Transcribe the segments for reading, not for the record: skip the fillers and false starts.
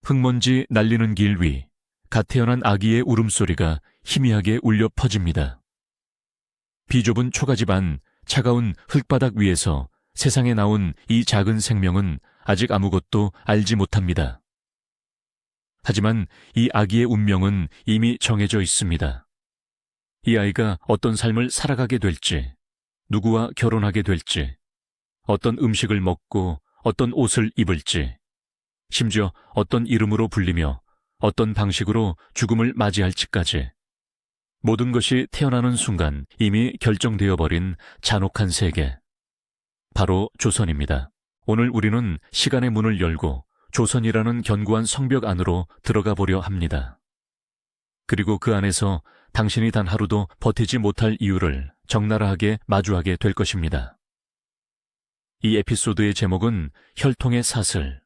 흙먼지 날리는 길 위, 갓 태어난 아기의 울음소리가 희미하게 울려 퍼집니다. 비좁은 초가집 안 차가운 흙바닥 위에서 세상에 나온 이 작은 생명은 아직 아무것도 알지 못합니다. 하지만 이 아기의 운명은 이미 정해져 있습니다. 이 아이가 어떤 삶을 살아가게 될지, 누구와 결혼하게 될지, 어떤 음식을 먹고 어떤 옷을 입을지, 심지어 어떤 이름으로 불리며 어떤 방식으로 죽음을 맞이할지까지 모든 것이 태어나는 순간 이미 결정되어 버린 잔혹한 세계, 바로 조선입니다. 오늘 우리는 시간의 문을 열고 조선이라는 견고한 성벽 안으로 들어가 보려 합니다. 그리고 그 안에서 당신이 단 하루도 버티지 못할 이유를 적나라하게 마주하게 될 것입니다. 이 에피소드의 제목은 혈통의 사슬,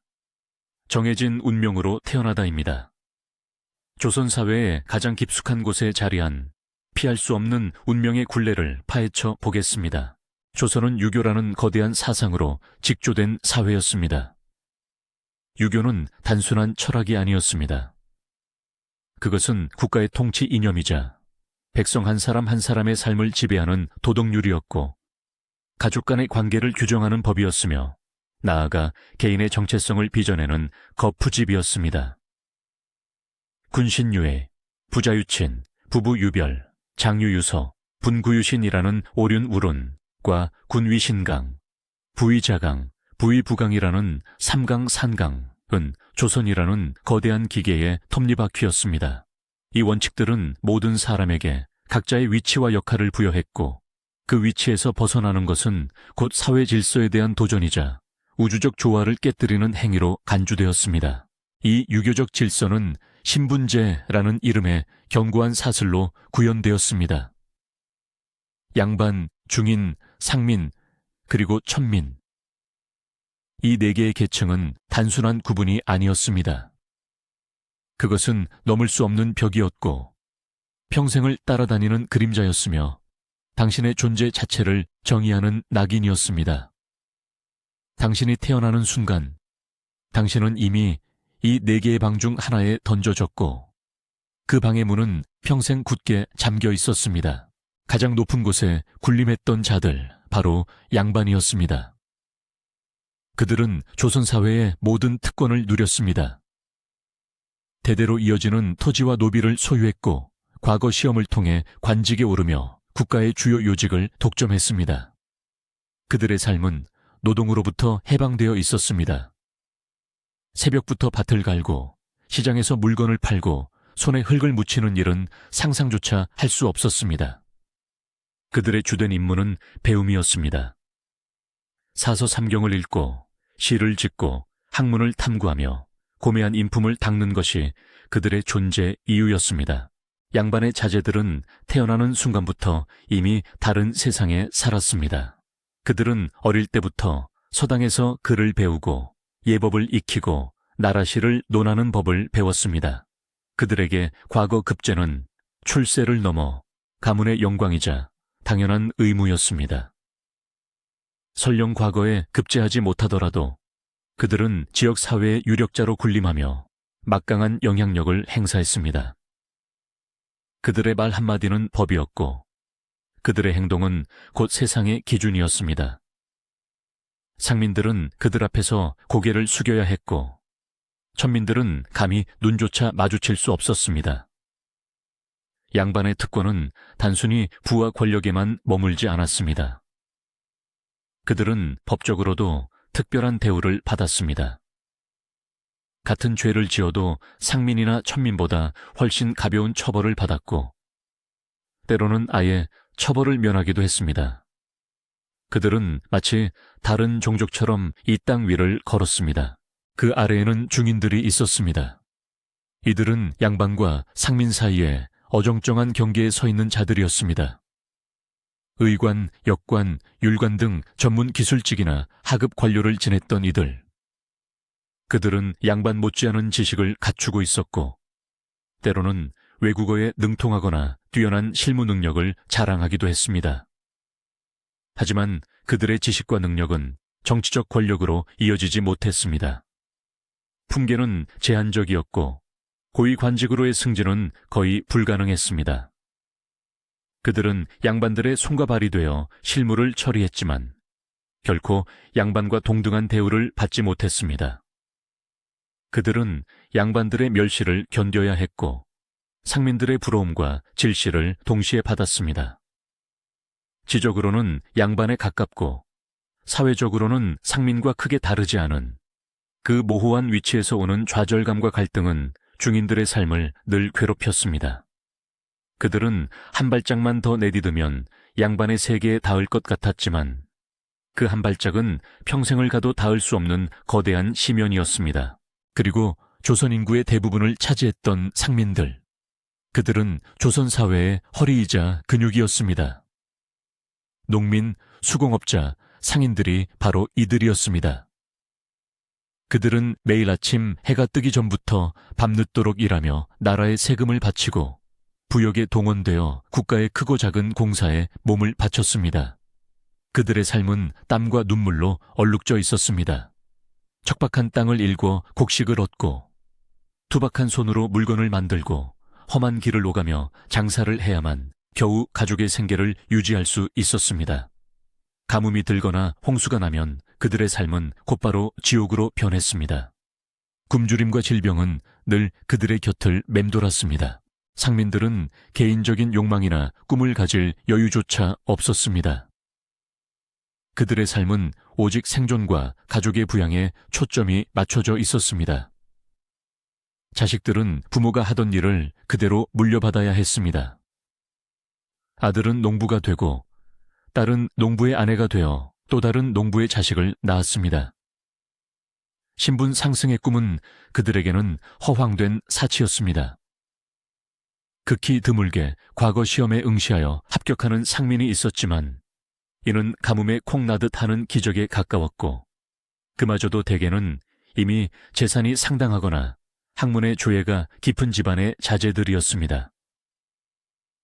정해진 운명으로 태어나다입니다. 조선 사회의 가장 깊숙한 곳에 자리한 피할 수 없는 운명의 굴레를 파헤쳐 보겠습니다. 조선은 유교라는 거대한 사상으로 직조된 사회였습니다. 유교는 단순한 철학이 아니었습니다. 그것은 국가의 통치 이념이자 백성 한 사람 한 사람의 삶을 지배하는 도덕률이었고, 가족 간의 관계를 규정하는 법이었으며, 나아가 개인의 정체성을 빚어내는 거푸집이었습니다. 군신유예, 부자유친, 부부유별, 장유유서, 분구유신이라는 오륜우론과 군위신강, 부위자강, 부위부강이라는 삼강산강은 조선이라는 거대한 기계의 톱니바퀴였습니다. 이 원칙들은 모든 사람에게 각자의 위치와 역할을 부여했고, 그 위치에서 벗어나는 것은 곧 사회 질서에 대한 도전이자 우주적 조화를 깨뜨리는 행위로 간주되었습니다. 이 유교적 질서는 신분제라는 이름의 견고한 사슬로 구현되었습니다. 양반, 중인, 상민, 그리고 천민. 이 네 개의 계층은 단순한 구분이 아니었습니다. 그것은 넘을 수 없는 벽이었고, 평생을 따라다니는 그림자였으며, 당신의 존재 자체를 정의하는 낙인이었습니다. 당신이 태어나는 순간, 당신은 이미 이 네 개의 방 중 하나에 던져졌고, 그 방의 문은 평생 굳게 잠겨 있었습니다. 가장 높은 곳에 군림했던 자들, 바로 양반이었습니다. 그들은 조선 사회의 모든 특권을 누렸습니다. 대대로 이어지는 토지와 노비를 소유했고, 과거 시험을 통해 관직에 오르며 국가의 주요 요직을 독점했습니다. 그들의 삶은 노동으로부터 해방되어 있었습니다. 새벽부터 밭을 갈고 시장에서 물건을 팔고 손에 흙을 묻히는 일은 상상조차 할 수 없었습니다. 그들의 주된 임무는 배움이었습니다. 사서 삼경을 읽고 시를 짓고 학문을 탐구하며 고매한 인품을 닦는 것이 그들의 존재 이유였습니다. 양반의 자제들은 태어나는 순간부터 이미 다른 세상에 살았습니다. 그들은 어릴 때부터 서당에서 글을 배우고 예법을 익히고 나라시를 논하는 법을 배웠습니다. 그들에게 과거 급제는 출세를 넘어 가문의 영광이자 당연한 의무였습니다. 설령 과거에 급제하지 못하더라도 그들은 지역 사회의 유력자로 군림하며 막강한 영향력을 행사했습니다. 그들의 말 한마디는 법이었고, 그들의 행동은 곧 세상의 기준이었습니다. 상민들은 그들 앞에서 고개를 숙여야 했고, 천민들은 감히 눈조차 마주칠 수 없었습니다. 양반의 특권은 단순히 부와 권력에만 머물지 않았습니다. 그들은 법적으로도 특별한 대우를 받았습니다. 같은 죄를 지어도 상민이나 천민보다 훨씬 가벼운 처벌을 받았고, 때로는 아예 처벌을 면하기도 했습니다. 그들은 마치 다른 종족처럼 이 땅 위를 걸었습니다. 그 아래에는 중인들이 있었습니다. 이들은 양반과 상민 사이에 어정쩡한 경계에 서 있는 자들이었습니다. 의관, 역관, 율관 등 전문 기술직이나 하급 관료를 지냈던 이들. 그들은 양반 못지않은 지식을 갖추고 있었고, 때로는 외국어에 능통하거나 뛰어난 실무 능력을 자랑하기도 했습니다. 하지만 그들의 지식과 능력은 정치적 권력으로 이어지지 못했습니다. 품계는 제한적이었고 고위관직으로의 승진은 거의 불가능했습니다. 그들은 양반들의 손과 발이 되어 실무를 처리했지만 결코 양반과 동등한 대우를 받지 못했습니다. 그들은 양반들의 멸시를 견뎌야 했고 상민들의 부러움과 질시를 동시에 받았습니다. 지적으로는 양반에 가깝고 사회적으로는 상민과 크게 다르지 않은 그 모호한 위치에서 오는 좌절감과 갈등은 중인들의 삶을 늘 괴롭혔습니다. 그들은 한 발짝만 더 내디디면 양반의 세계에 닿을 것 같았지만 그 한 발짝은 평생을 가도 닿을 수 없는 거대한 심연이었습니다. 그리고 조선 인구의 대부분을 차지했던 상민들. 그들은 조선 사회의 허리이자 근육이었습니다. 농민, 수공업자, 상인들이 바로 이들이었습니다. 그들은 매일 아침 해가 뜨기 전부터 밤늦도록 일하며 나라의 세금을 바치고 부역에 동원되어 국가의 크고 작은 공사에 몸을 바쳤습니다. 그들의 삶은 땀과 눈물로 얼룩져 있었습니다. 척박한 땅을 일궈 곡식을 얻고 투박한 손으로 물건을 만들고 험한 길을 오가며 장사를 해야만 겨우 가족의 생계를 유지할 수 있었습니다. 가뭄이 들거나 홍수가 나면 그들의 삶은 곧바로 지옥으로 변했습니다. 굶주림과 질병은 늘 그들의 곁을 맴돌았습니다. 상민들은 개인적인 욕망이나 꿈을 가질 여유조차 없었습니다. 그들의 삶은 오직 생존과 가족의 부양에 초점이 맞춰져 있었습니다. 자식들은 부모가 하던 일을 그대로 물려받아야 했습니다. 아들은 농부가 되고 딸은 농부의 아내가 되어 또 다른 농부의 자식을 낳았습니다. 신분 상승의 꿈은 그들에게는 허황된 사치였습니다. 극히 드물게 과거 시험에 응시하여 합격하는 상민이 있었지만 이는 가뭄에 콩 나듯 하는 기적에 가까웠고 그마저도 대개는 이미 재산이 상당하거나 학문의 조예가 깊은 집안의 자제들이었습니다.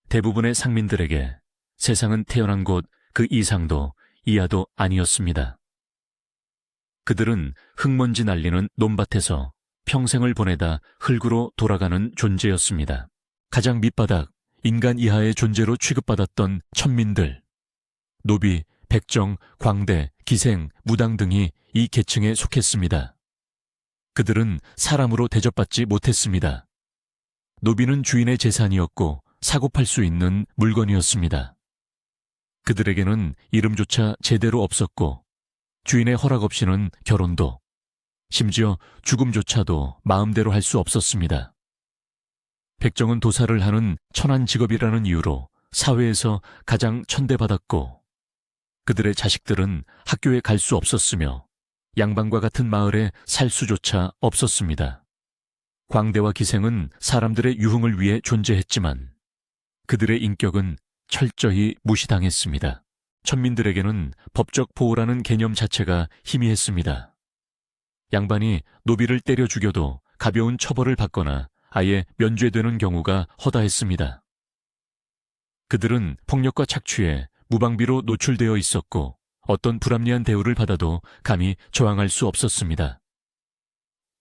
대부분의 상민들에게 세상은 태어난 곳 그 이상도 이하도 아니었습니다. 그들은 흙먼지 날리는 논밭에서 평생을 보내다 흙으로 돌아가는 존재였습니다. 가장 밑바닥, 인간 이하의 존재로 취급받았던 천민들, 노비, 백정, 광대, 기생, 무당 등이 이 계층에 속했습니다. 그들은 사람으로 대접받지 못했습니다. 노비는 주인의 재산이었고 사고 팔 수 있는 물건이었습니다. 그들에게는 이름조차 제대로 없었고 주인의 허락 없이는 결혼도, 심지어 죽음조차도 마음대로 할 수 없었습니다. 백정은 도사를 하는 천한 직업이라는 이유로 사회에서 가장 천대받았고 그들의 자식들은 학교에 갈 수 없었으며 양반과 같은 마을에 살 수조차 없었습니다. 광대와 기생은 사람들의 유흥을 위해 존재했지만 그들의 인격은 철저히 무시당했습니다. 천민들에게는 법적 보호라는 개념 자체가 희미했습니다. 양반이 노비를 때려 죽여도 가벼운 처벌을 받거나 아예 면죄되는 경우가 허다했습니다. 그들은 폭력과 착취에 무방비로 노출되어 있었고 어떤 불합리한 대우를 받아도 감히 저항할 수 없었습니다.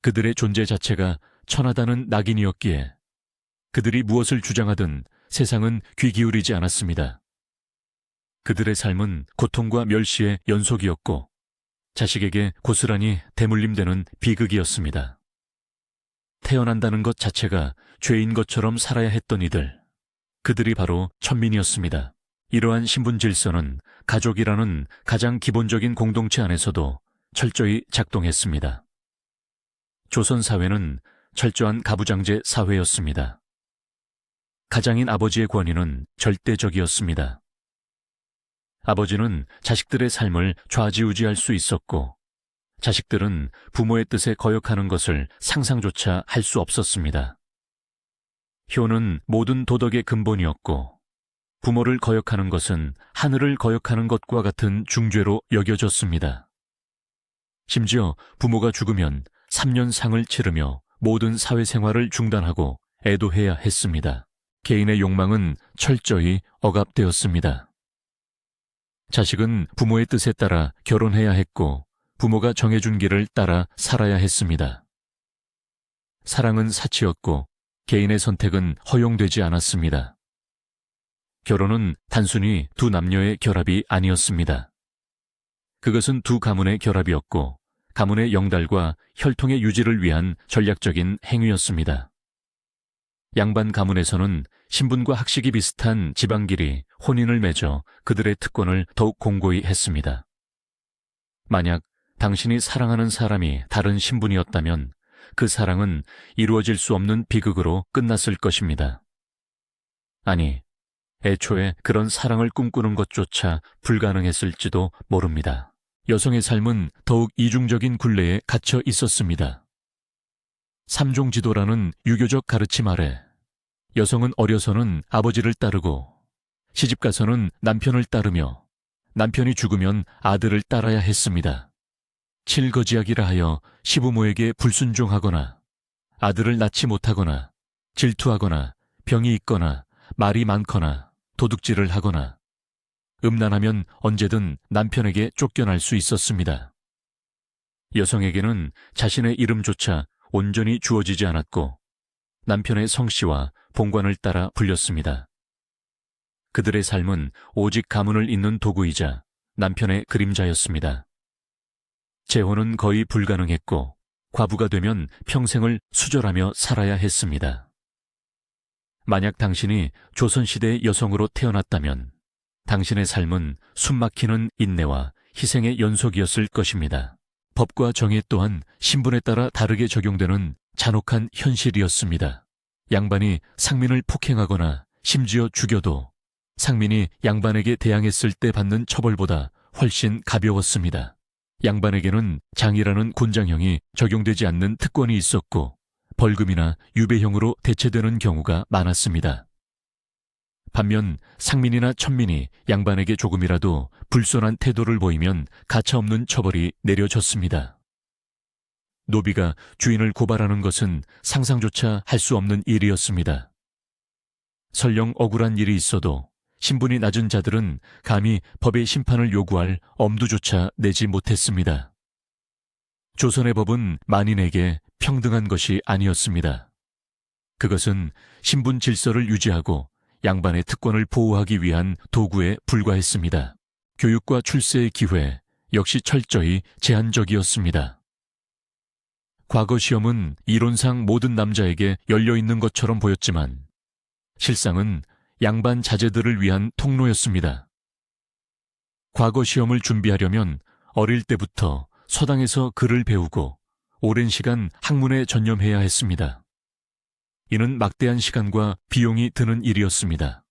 그들의 존재 자체가 천하다는 낙인이었기에 그들이 무엇을 주장하든 세상은 귀 기울이지 않았습니다. 그들의 삶은 고통과 멸시의 연속이었고 자식에게 고스란히 대물림되는 비극이었습니다. 태어난다는 것 자체가 죄인 것처럼 살아야 했던 이들, 그들이 바로 천민이었습니다. 이러한 신분 질서는 가족이라는 가장 기본적인 공동체 안에서도 철저히 작동했습니다. 조선 사회는 철저한 가부장제 사회였습니다. 가장인 아버지의 권위는 절대적이었습니다. 아버지는 자식들의 삶을 좌지우지할 수 있었고 자식들은 부모의 뜻에 거역하는 것을 상상조차 할 수 없었습니다. 효는 모든 도덕의 근본이었고 부모를 거역하는 것은 하늘을 거역하는 것과 같은 중죄로 여겨졌습니다. 심지어 부모가 죽으면 3년 상을 치르며 모든 사회생활을 중단하고 애도해야 했습니다. 개인의 욕망은 철저히 억압되었습니다. 자식은 부모의 뜻에 따라 결혼해야 했고 부모가 정해준 길을 따라 살아야 했습니다. 사랑은 사치였고 개인의 선택은 허용되지 않았습니다. 결혼은 단순히 두 남녀의 결합이 아니었습니다. 그것은 두 가문의 결합이었고 가문의 영달과 혈통의 유지를 위한 전략적인 행위였습니다. 양반 가문에서는 신분과 학식이 비슷한 지방길이 혼인을 맺어 그들의 특권을 더욱 공고히 했습니다. 만약 당신이 사랑하는 사람이 다른 신분이었다면 그 사랑은 이루어질 수 없는 비극으로 끝났을 것입니다. 아니, 애초에 그런 사랑을 꿈꾸는 것조차 불가능했을지도 모릅니다. 여성의 삶은 더욱 이중적인 굴레에 갇혀 있었습니다. 삼종지도라는 유교적 가르침 아래 여성은 어려서는 아버지를 따르고 시집가서는 남편을 따르며 남편이 죽으면 아들을 따라야 했습니다. 칠거지약이라 하여 시부모에게 불순종하거나 아들을 낳지 못하거나 질투하거나 병이 있거나 말이 많거나 도둑질을 하거나 음란하면 언제든 남편에게 쫓겨날 수 있었습니다. 여성에게는 자신의 이름조차 온전히 주어지지 않았고 남편의 성씨와 본관을 따라 불렸습니다. 그들의 삶은 오직 가문을 잇는 도구이자 남편의 그림자였습니다. 재혼은 거의 불가능했고 과부가 되면 평생을 수절하며 살아야 했습니다. 만약 당신이 조선시대의 여성으로 태어났다면 당신의 삶은 숨막히는 인내와 희생의 연속이었을 것입니다. 법과 정의 또한 신분에 따라 다르게 적용되는 잔혹한 현실이었습니다. 양반이 상민을 폭행하거나 심지어 죽여도 상민이 양반에게 대항했을 때 받는 처벌보다 훨씬 가벼웠습니다. 양반에게는 장이라는 곤장형이 적용되지 않는 특권이 있었고 벌금이나 유배형으로 대체되는 경우가 많았습니다. 반면 상민이나 천민이 양반에게 조금이라도 불손한 태도를 보이면 가차없는 처벌이 내려졌습니다. 노비가 주인을 고발하는 것은 상상조차 할 수 없는 일이었습니다. 설령 억울한 일이 있어도 신분이 낮은 자들은 감히 법의 심판을 요구할 엄두조차 내지 못했습니다. 조선의 법은 만인에게 평등한 것이 아니었습니다. 그것은 신분 질서를 유지하고 양반의 특권을 보호하기 위한 도구에 불과했습니다. 교육과 출세의 기회 역시 철저히 제한적이었습니다. 과거 시험은 이론상 모든 남자에게 열려있는 것처럼 보였지만 실상은 양반 자제들을 위한 통로였습니다. 과거 시험을 준비하려면 어릴 때부터 서당에서 글을 배우고 오랜 시간 학문에 전념해야 했습니다. 이는 막대한 시간과 비용이 드는 일이었습니다.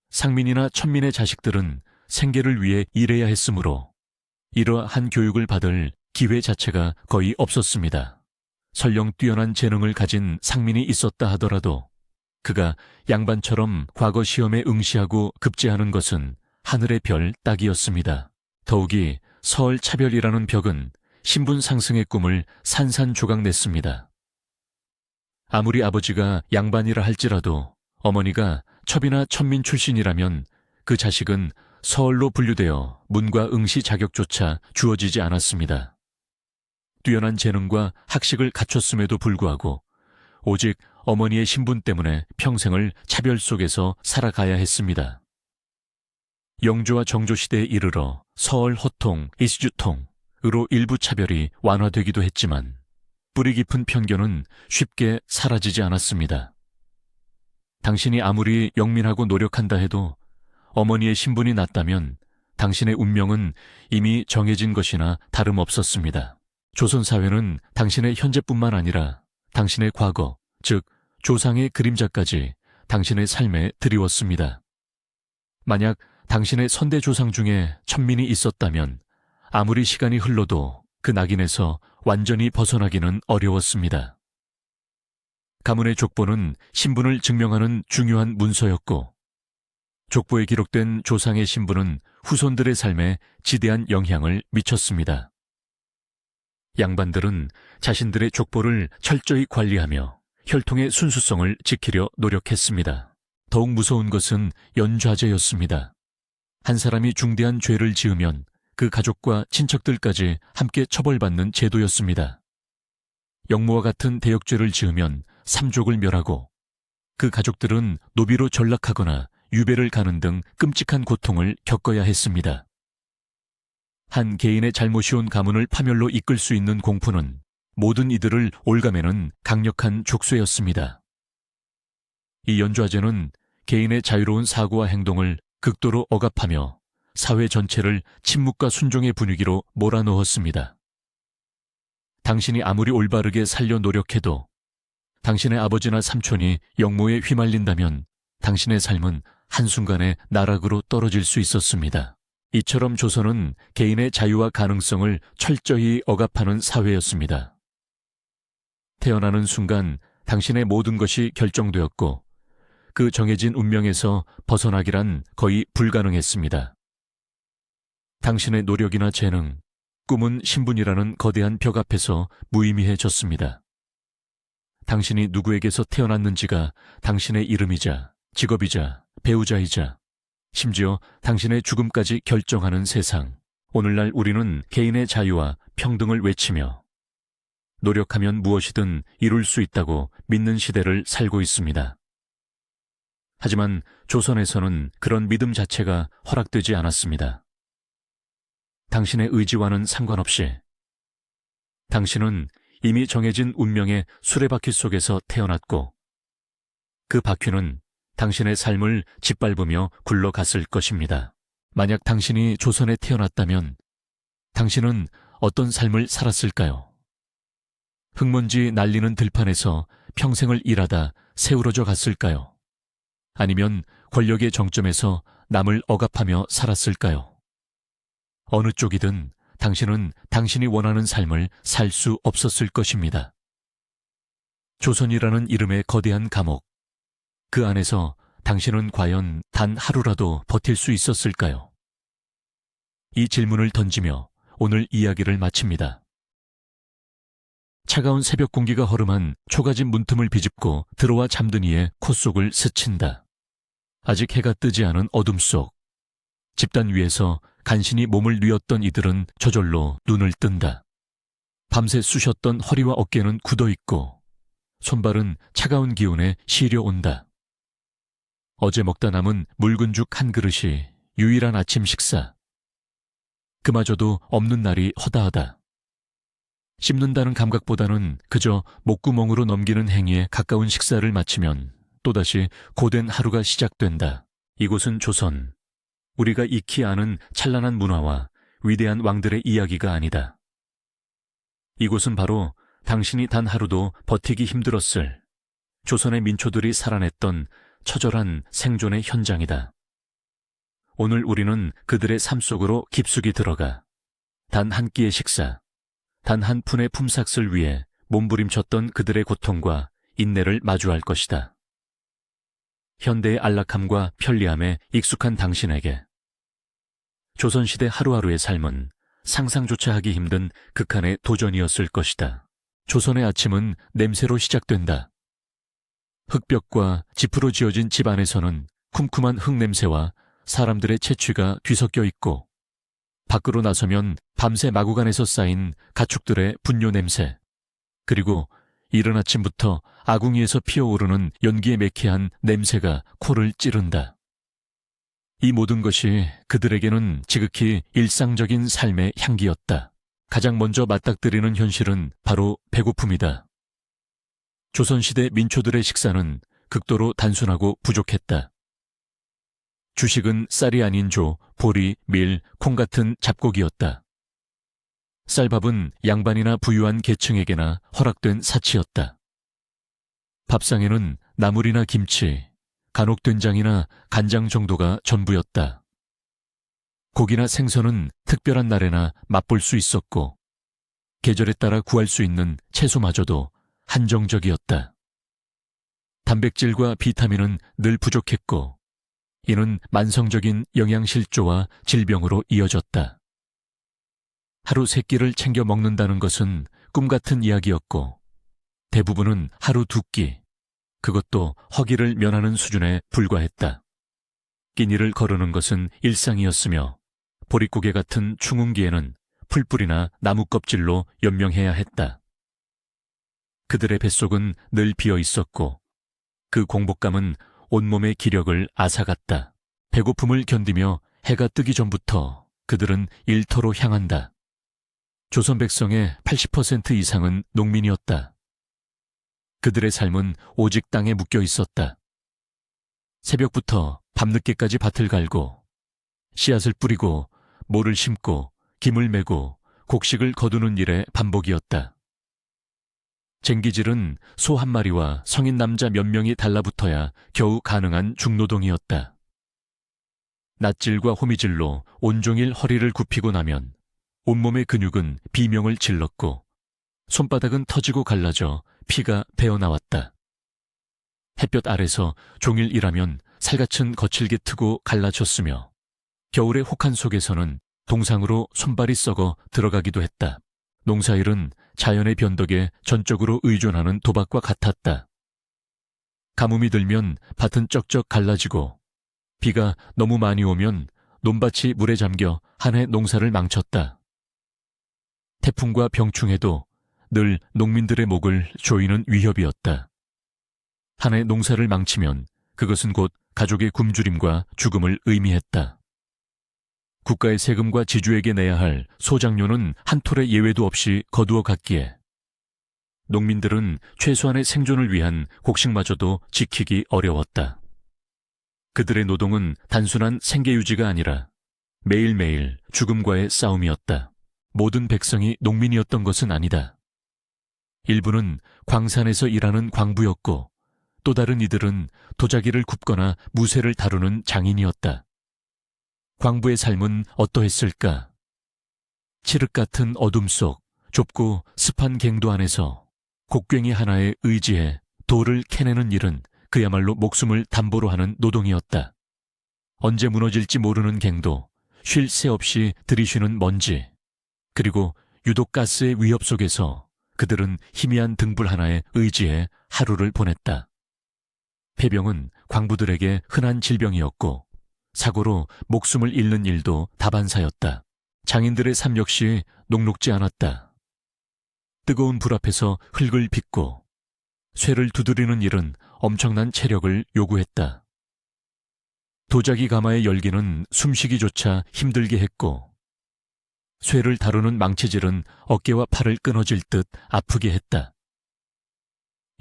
상민이나 천민의 자식들은 생계를 위해 일해야 했으므로 이러한 교육을 받을 기회 자체가 거의 없었습니다. 설령 뛰어난 재능을 가진 상민이 있었다 하더라도 그가 양반처럼 과거 시험에 응시하고 급제하는 것은 하늘의 별 따기였습니다. 더욱이 서얼 차별이라는 벽은 신분 상승의 꿈을 산산조각냈습니다. 아무리 아버지가 양반이라 할지라도 어머니가 첩이나 천민 출신이라면 그 자식은 서얼로 분류되어 문과 응시 자격조차 주어지지 않았습니다. 뛰어난 재능과 학식을 갖췄음에도 불구하고 오직 어머니의 신분 때문에 평생을 차별 속에서 살아가야 했습니다. 영조와 정조 시대에 이르러 서얼 호통, 이수주통으로 일부 차별이 완화되기도 했지만 뿌리 깊은 편견은 쉽게 사라지지 않았습니다. 당신이 아무리 영민하고 노력한다 해도 어머니의 신분이 낮다면 당신의 운명은 이미 정해진 것이나 다름없었습니다. 조선 사회는 당신의 현재뿐만 아니라 당신의 과거, 즉 조상의 그림자까지 당신의 삶에 드리웠습니다. 만약 당신의 선대 조상 중에 천민이 있었다면 아무리 시간이 흘러도 그 낙인에서 완전히 벗어나기는 어려웠습니다. 가문의 족보는 신분을 증명하는 중요한 문서였고 족보에 기록된 조상의 신분은 후손들의 삶에 지대한 영향을 미쳤습니다. 양반들은 자신들의 족보를 철저히 관리하며 혈통의 순수성을 지키려 노력했습니다. 더욱 무서운 것은 연좌제였습니다. 한 사람이 중대한 죄를 지으면 그 가족과 친척들까지 함께 처벌받는 제도였습니다. 영모와 같은 대역죄를 지으면 삼족을 멸하고 그 가족들은 노비로 전락하거나 유배를 가는 등 끔찍한 고통을 겪어야 했습니다. 한 개인의 잘못이 온 가문을 파멸로 이끌 수 있는 공포는 모든 이들을 올가매는 강력한 족쇄였습니다. 이 연좌제는 개인의 자유로운 사고와 행동을 극도로 억압하며 사회 전체를 침묵과 순종의 분위기로 몰아넣었습니다. 당신이 아무리 올바르게 살려 노력해도 당신의 아버지나 삼촌이 역모에 휘말린다면 당신의 삶은 한순간에 나락으로 떨어질 수 있었습니다. 이처럼 조선은 개인의 자유와 가능성을 철저히 억압하는 사회였습니다. 태어나는 순간 당신의 모든 것이 결정되었고 그 정해진 운명에서 벗어나기란 거의 불가능했습니다. 당신의 노력이나 재능, 꿈은 신분이라는 거대한 벽 앞에서 무의미해졌습니다. 당신이 누구에게서 태어났는지가 당신의 이름이자 직업이자 배우자이자 심지어 당신의 죽음까지 결정하는 세상. 오늘날 우리는 개인의 자유와 평등을 외치며 노력하면 무엇이든 이룰 수 있다고 믿는 시대를 살고 있습니다. 하지만 조선에서는 그런 믿음 자체가 허락되지 않았습니다. 당신의 의지와는 상관없이 당신은 이미 정해진 운명의 수레바퀴 속에서 태어났고 그 바퀴는 당신의 삶을 짓밟으며 굴러갔을 것입니다. 만약 당신이 조선에 태어났다면 당신은 어떤 삶을 살았을까요? 흙먼지 날리는 들판에서 평생을 일하다 세우러져 갔을까요? 아니면 권력의 정점에서 남을 억압하며 살았을까요? 어느 쪽이든 당신은 당신이 원하는 삶을 살 수 없었을 것입니다. 조선이라는 이름의 거대한 감옥, 그 안에서 당신은 과연 단 하루라도 버틸 수 있었을까요? 이 질문을 던지며 오늘 이야기를 마칩니다. 차가운 새벽 공기가 허름한 초가집 문틈을 비집고 들어와 잠든 이의 콧속을 스친다. 아직 해가 뜨지 않은 어둠 속 집단 위에서 간신히 몸을 뉘었던 이들은 저절로 눈을 뜬다. 밤새 쑤셨던 허리와 어깨는 굳어있고 손발은 차가운 기운에 시려온다. 어제 먹다 남은 묽은 죽 한 그릇이 유일한 아침 식사. 그마저도 없는 날이 허다하다. 씹는다는 감각보다는 그저 목구멍으로 넘기는 행위에 가까운 식사를 마치면 또다시 고된 하루가 시작된다. 이곳은 조선. 우리가 익히 아는 찬란한 문화와 위대한 왕들의 이야기가 아니다. 이곳은 바로 당신이 단 하루도 버티기 힘들었을 조선의 민초들이 살아냈던 처절한 생존의 현장이다. 오늘 우리는 그들의 삶 속으로 깊숙이 들어가 단 한 끼의 식사, 단 한 푼의 품삯을 위해 몸부림쳤던 그들의 고통과 인내를 마주할 것이다. 현대의 안락함과 편리함에 익숙한 당신에게 조선시대 하루하루의 삶은 상상조차 하기 힘든 극한의 도전이었을 것이다. 조선의 아침은 냄새로 시작된다. 흙벽과 지프로 지어진 집 안에서는 쿰쿰한 흙냄새와 사람들의 채취가 뒤섞여 있고 밖으로 나서면 밤새 마구간에서 쌓인 가축들의 분뇨 냄새, 그리고 이른 아침부터 아궁이에서 피어오르는 연기에 매캐한 냄새가 코를 찌른다. 이 모든 것이 그들에게는 지극히 일상적인 삶의 향기였다. 가장 먼저 맞닥뜨리는 현실은 바로 배고픔이다. 조선시대 민초들의 식사는 극도로 단순하고 부족했다. 주식은 쌀이 아닌 조, 보리, 밀, 콩 같은 잡곡이었다. 쌀밥은 양반이나 부유한 계층에게나 허락된 사치였다. 밥상에는 나물이나 김치, 간혹 된장이나 간장 정도가 전부였다. 고기나 생선은 특별한 날에나 맛볼 수 있었고 계절에 따라 구할 수 있는 채소마저도 한정적이었다. 단백질과 비타민은 늘 부족했고 이는 만성적인 영양실조와 질병으로 이어졌다. 하루 세 끼를 챙겨 먹는다는 것은 꿈같은 이야기였고 대부분은 하루 두 끼, 그것도 허기를 면하는 수준에 불과했다. 끼니를 거르는 것은 일상이었으며 보릿고개 같은 충운기에는 풀뿌리나 나무 껍질로 연명해야 했다. 그들의 뱃속은 늘 비어 있었고 그 공복감은 온몸의 기력을 앗아갔다. 배고픔을 견디며 해가 뜨기 전부터 그들은 일터로 향한다. 조선 백성의 80% 이상은 농민이었다. 그들의 삶은 오직 땅에 묶여 있었다. 새벽부터 밤늦게까지 밭을 갈고 씨앗을 뿌리고 모를 심고 김을 메고 곡식을 거두는 일의 반복이었다. 쟁기질은 소 한 마리와 성인 남자 몇 명이 달라붙어야 겨우 가능한 중노동이었다. 낫질과 호미질로 온종일 허리를 굽히고 나면 온몸의 근육은 비명을 질렀고 손바닥은 터지고 갈라져 피가 배어나왔다. 햇볕 아래서 종일 일하면 살갗은 거칠게 트고 갈라졌으며 겨울의 혹한 속에서는 동상으로 손발이 썩어 들어가기도 했다. 농사일은 자연의 변덕에 전적으로 의존하는 도박과 같았다. 가뭄이 들면 밭은 쩍쩍 갈라지고 비가 너무 많이 오면 논밭이 물에 잠겨 한 해 농사를 망쳤다. 태풍과 병충해도 늘 농민들의 목을 조이는 위협이었다. 한 해 농사를 망치면 그것은 곧 가족의 굶주림과 죽음을 의미했다. 국가의 세금과 지주에게 내야 할 소장료는 한 톨의 예외도 없이 거두어 갔기에 농민들은 최소한의 생존을 위한 곡식마저도 지키기 어려웠다. 그들의 노동은 단순한 생계유지가 아니라 매일매일 죽음과의 싸움이었다. 모든 백성이 농민이었던 것은 아니다. 일부는 광산에서 일하는 광부였고 또 다른 이들은 도자기를 굽거나 무쇠를 다루는 장인이었다. 광부의 삶은 어떠했을까? 칠흑 같은 어둠 속 좁고 습한 갱도 안에서 곡괭이 하나에 의지해 돌을 캐내는 일은 그야말로 목숨을 담보로 하는 노동이었다. 언제 무너질지 모르는 갱도, 쉴 새 없이 들이쉬는 먼지, 그리고 유독 가스의 위협 속에서 그들은 희미한 등불 하나에 의지해 하루를 보냈다. 폐병은 광부들에게 흔한 질병이었고 사고로 목숨을 잃는 일도 다반사였다. 장인들의 삶 역시 녹록지 않았다. 뜨거운 불 앞에서 흙을 빚고 쇠를 두드리는 일은 엄청난 체력을 요구했다. 도자기 가마의 열기는 숨쉬기조차 힘들게 했고 쇠를 다루는 망치질은 어깨와 팔을 끊어질 듯 아프게 했다.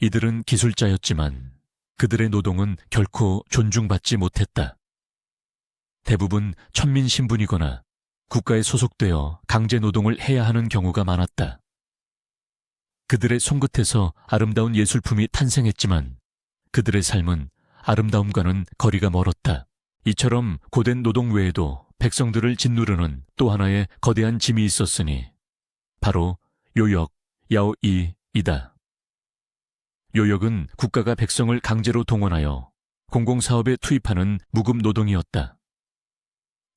이들은 기술자였지만 그들의 노동은 결코 존중받지 못했다. 대부분 천민 신분이거나 국가에 소속되어 강제 노동을 해야 하는 경우가 많았다. 그들의 손끝에서 아름다운 예술품이 탄생했지만 그들의 삶은 아름다움과는 거리가 멀었다. 이처럼 고된 노동 외에도 백성들을 짓누르는 또 하나의 거대한 짐이 있었으니 바로 요역, 야오이이다. 요역은 국가가 백성을 강제로 동원하여 공공사업에 투입하는 무급 노동이었다.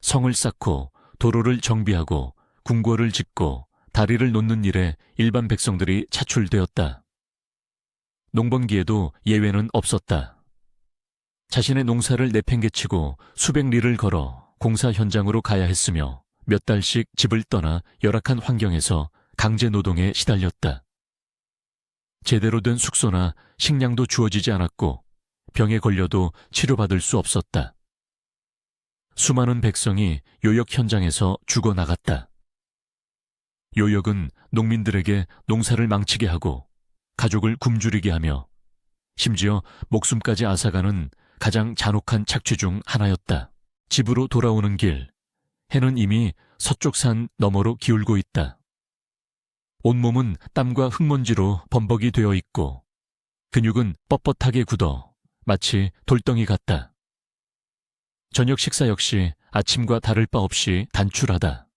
성을 쌓고 도로를 정비하고 궁궐을 짓고 다리를 놓는 일에 일반 백성들이 차출되었다. 농번기에도 예외는 없었다. 자신의 농사를 내팽개치고 수백 리를 걸어 공사 현장으로 가야 했으며 몇 달씩 집을 떠나 열악한 환경에서 강제 노동에 시달렸다. 제대로 된 숙소나 식량도 주어지지 않았고 병에 걸려도 치료받을 수 없었다. 수많은 백성이 요역 현장에서 죽어나갔다. 요역은 농민들에게 농사를 망치게 하고 가족을 굶주리게 하며 심지어 목숨까지 앗아가는 가장 잔혹한 착취 중 하나였다. 집으로 돌아오는 길, 해는 이미 서쪽 산 너머로 기울고 있다. 온몸은 땀과 흙먼지로 범벅이 되어 있고 근육은 뻣뻣하게 굳어 마치 돌덩이 같다. 저녁 식사 역시 아침과 다를 바 없이 단출하다.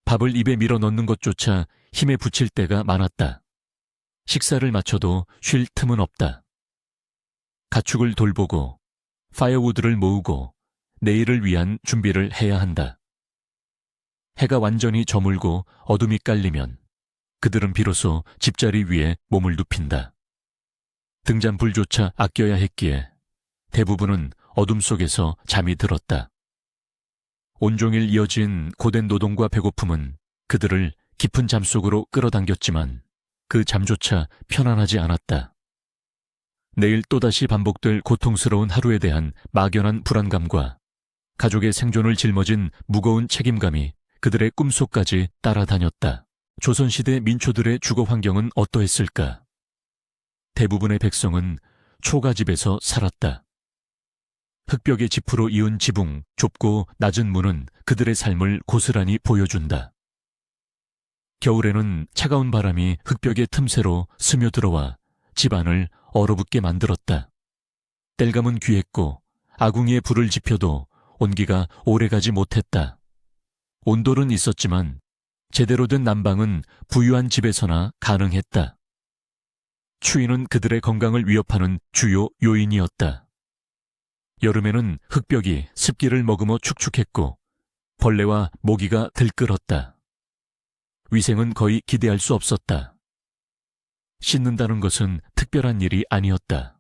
밥을 입에 밀어 넣는 것조차 힘에 부칠 때가 많았다. 식사를 마쳐도 쉴 틈은 없다. 가축을 돌보고 파이어우드를 모으고 내일을 위한 준비를 해야 한다. 해가 완전히 저물고 어둠이 깔리면 그들은 비로소 집자리 위에 몸을 눕힌다. 등잔불조차 아껴야 했기에 대부분은 어둠 속에서 잠이 들었다. 온종일 이어진 고된 노동과 배고픔은 그들을 깊은 잠 속으로 끌어당겼지만 그 잠조차 편안하지 않았다. 내일 또다시 반복될 고통스러운 하루에 대한 막연한 불안감과 가족의 생존을 짊어진 무거운 책임감이 그들의 꿈속까지 따라다녔다. 조선시대 민초들의 주거 환경은 어떠했을까? 대부분의 백성은 초가집에서 살았다. 흙벽의 지프로 이은 지붕, 좁고 낮은 문은 그들의 삶을 고스란히 보여준다. 겨울에는 차가운 바람이 흙벽의 틈새로 스며들어와 집안을 얼어붙게 만들었다. 땔감은 귀했고 아궁이에 불을 지펴도 온기가 오래가지 못했다. 온돌은 있었지만 제대로 된 난방은 부유한 집에서나 가능했다. 추위는 그들의 건강을 위협하는 주요 요인이었다. 여름에는 흙벽이 습기를 머금어 축축했고 벌레와 모기가 들끓었다. 위생은 거의 기대할 수 없었다. 씻는다는 것은 특별한 일이 아니었다.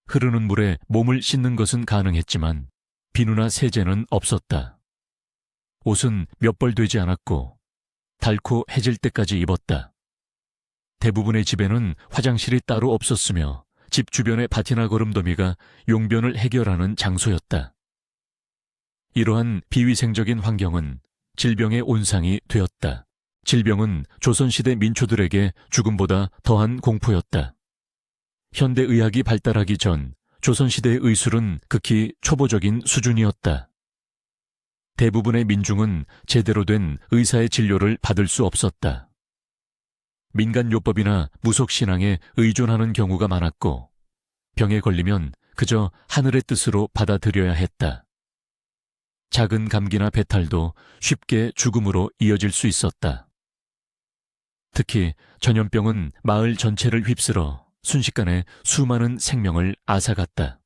흐르는 물에 몸을 씻는 것은 가능했지만 비누나 세제는 없었다. 옷은 몇 벌 되지 않았고 닳고 해질 때까지 입었다. 대부분의 집에는 화장실이 따로 없었으며 집 주변의 밭이나 거름더미가 용변을 해결하는 장소였다. 이러한 비위생적인 환경은 질병의 온상이 되었다. 질병은 조선시대 민초들에게 죽음보다 더한 공포였다. 현대의학이 발달하기 전 조선시대의 의술은 극히 초보적인 수준이었다. 대부분의 민중은 제대로 된 의사의 진료를 받을 수 없었다. 민간요법이나 무속신앙에 의존하는 경우가 많았고 병에 걸리면 그저 하늘의 뜻으로 받아들여야 했다. 작은 감기나 배탈도 쉽게 죽음으로 이어질 수 있었다. 특히 전염병은 마을 전체를 휩쓸어 순식간에 수많은 생명을 앗아갔다.